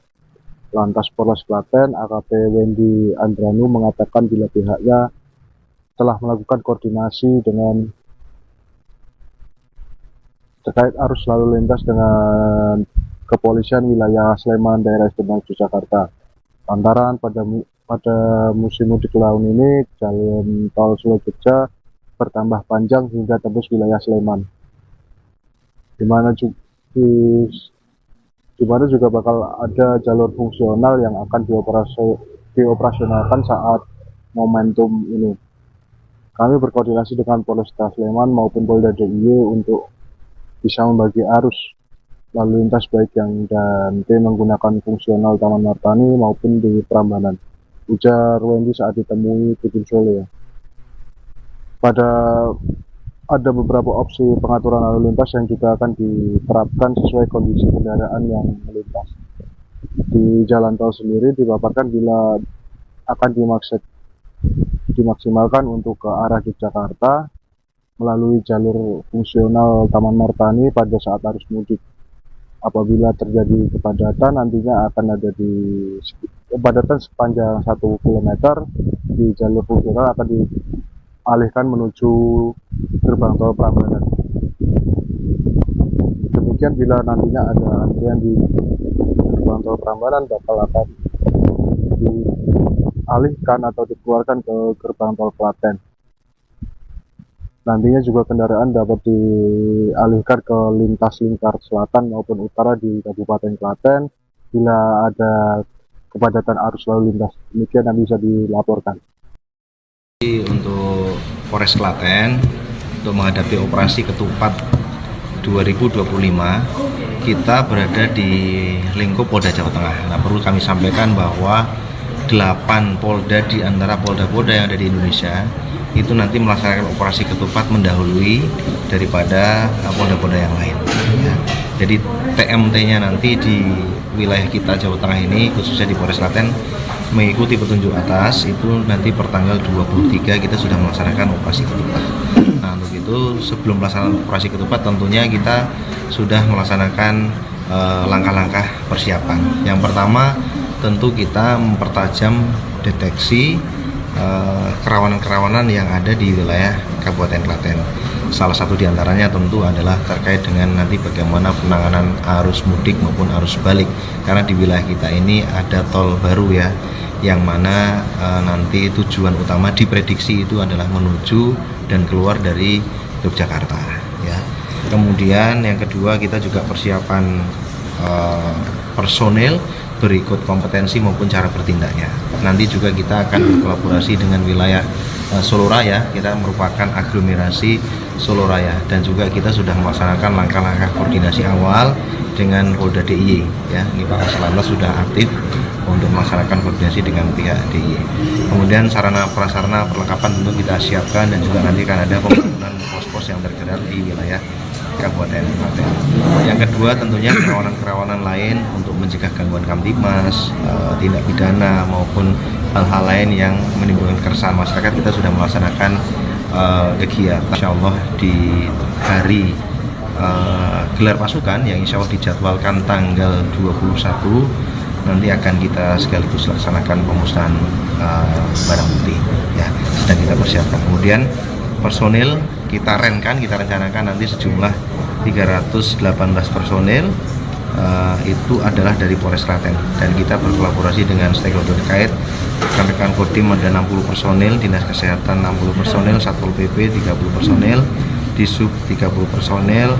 Lantas Polres Klaten AKP Wendy Andranu mengatakan bila pihaknya telah melakukan koordinasi dengan terkait arus lalu lintas dengan kepolisian wilayah Sleman Daerah Istimewa Yogyakarta. Lantaran pada musim mudik tahun ini jalan tol Solo Jogja bertambah panjang hingga tembus wilayah Sleman, di mana juga bakal ada jalur fungsional yang akan dioperasionalkan saat momentum ini. Kami berkoordinasi dengan Polresta Sleman maupun Polda DIY untuk bisa membagi arus lalu lintas baik yang dan menggunakan fungsional Taman Martani maupun di Prambanan, ujar Wendy saat ditemui di Solo ya. Ada beberapa opsi pengaturan lalu lintas yang juga akan diterapkan sesuai kondisi kendaraan yang melintas. Di jalan tol sendiri dipaparkan bila akan dimaksimalkan untuk ke arah Yogyakarta melalui jalur fungsional Taman Martani pada saat arus mudik. Apabila terjadi kepadatan, nantinya akan ada kepadatan sepanjang 1 km di jalur fungsional akan dialihkan menuju gerbang tol Prambanan. Demikian bila nantinya ada antrian di gerbang tol Prambanan akan dialihkan atau dikeluarkan ke gerbang tol Klaten. Nantinya juga kendaraan dapat dialihkan ke lintas lingkar selatan maupun utara di Kabupaten Klaten bila ada kepadatan arus lalu lintas. Demikian yang bisa dilaporkan. Untuk Polres Klaten untuk menghadapi operasi ketupat 2025 kita berada di lingkup Polda Jawa Tengah. Nah, perlu kami sampaikan bahwa 8 polda di antara polda-polda yang ada di Indonesia itu nanti melaksanakan operasi ketupat mendahului daripada polda-polda yang lain ya. Jadi TMT-nya nanti di wilayah kita Jawa Tengah ini khususnya di Polres Klaten mengikuti petunjuk atas itu nanti pertanggal 23 kita sudah melaksanakan operasi ketupat. Nah, untuk itu sebelum melaksanakan operasi ketupat tentunya kita sudah melaksanakan langkah-langkah persiapan. Yang pertama tentu kita mempertajam deteksi kerawanan-kerawanan yang ada di wilayah Kabupaten Klaten. Salah satu diantaranya tentu adalah terkait dengan nanti bagaimana penanganan arus mudik maupun arus balik, karena di wilayah kita ini ada tol baru ya, yang mana nanti tujuan utama diprediksi itu adalah menuju dan keluar dari Yogyakarta ya. Kemudian yang kedua kita juga persiapan personil berikut kompetensi maupun cara bertindaknya. Nanti juga kita akan berkolaborasi dengan wilayah Solo Raya, kita merupakan aglomerasi Solo Raya, dan juga kita sudah melaksanakan langkah-langkah koordinasi awal dengan Polda DIY ya. Ini Pak Kaslantas sudah aktif untuk melaksanakan koordinasi dengan pihak DIY. Kemudian sarana prasarana perlengkapan tentu kita siapkan, dan juga nanti akan ada pembangunan pos-pos yang tergerak di wilayah Kabupaten Klaten. Yang kedua tentunya kerawanan-kerawanan lain untuk mencegah gangguan kamtibmas, tindak pidana maupun hal-hal lain yang menimbulkan keresahan masyarakat. Kita sudah melaksanakan kegiatan insya Allah di hari gelar pasukan yang insya Allah dijadwalkan tanggal 21 nanti akan kita sekaligus laksanakan pemusnahan barang bukti ya, sedang kita persiapkan. Kemudian personil kita rencanakan nanti sejumlah 318 personil itu adalah dari Polres Klaten, dan kita berkolaborasi dengan stakeholder terkait. Rekan-rekan Kodim ada 60 personil, Dinas Kesehatan 60 personil, Satpol PP 30 personil, Disub 30 personil,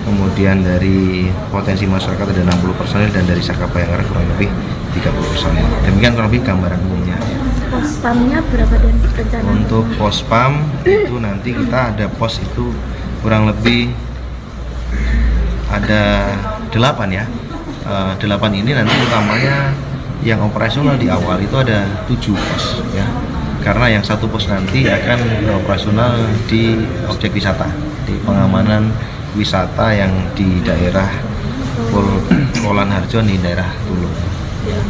kemudian dari potensi masyarakat ada 60 personil, dan dari Saka Bayangkara kurang lebih 30 personil. Demikian kurang lebih gambaran umumnya. Pospamnya berapa dan rencana? Untuk pospam itu nanti kita ada pos itu kurang lebih ada 8 ya. 8 ini nanti utamanya yang operasional di awal itu ada 7 pos ya. Karena yang satu pos nanti akan beroperasional di objek wisata, di pengamanan wisata yang di daerah Polan Harjo di daerah Tulung. Ya.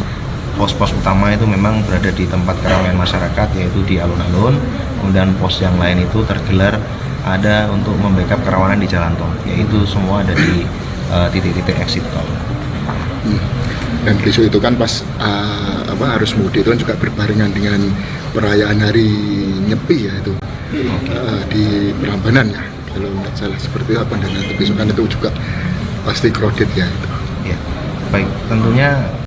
Pos-pos utama itu memang berada di tempat keramaian masyarakat, yaitu di alun-alun. Kemudian pos yang lain itu tergelar ada untuk membackup kerawanan di jalan tol, yaitu semua ada di titik-titik exit tol. Dan besok itu kan pas harus mudik itu kan juga berbarengan dengan perayaan hari Nyepi ya itu di Prambanan ya, kalau nggak salah seperti apa. Dan nanti besok kan itu juga pasti crowded ya itu. Ya, baik, tentunya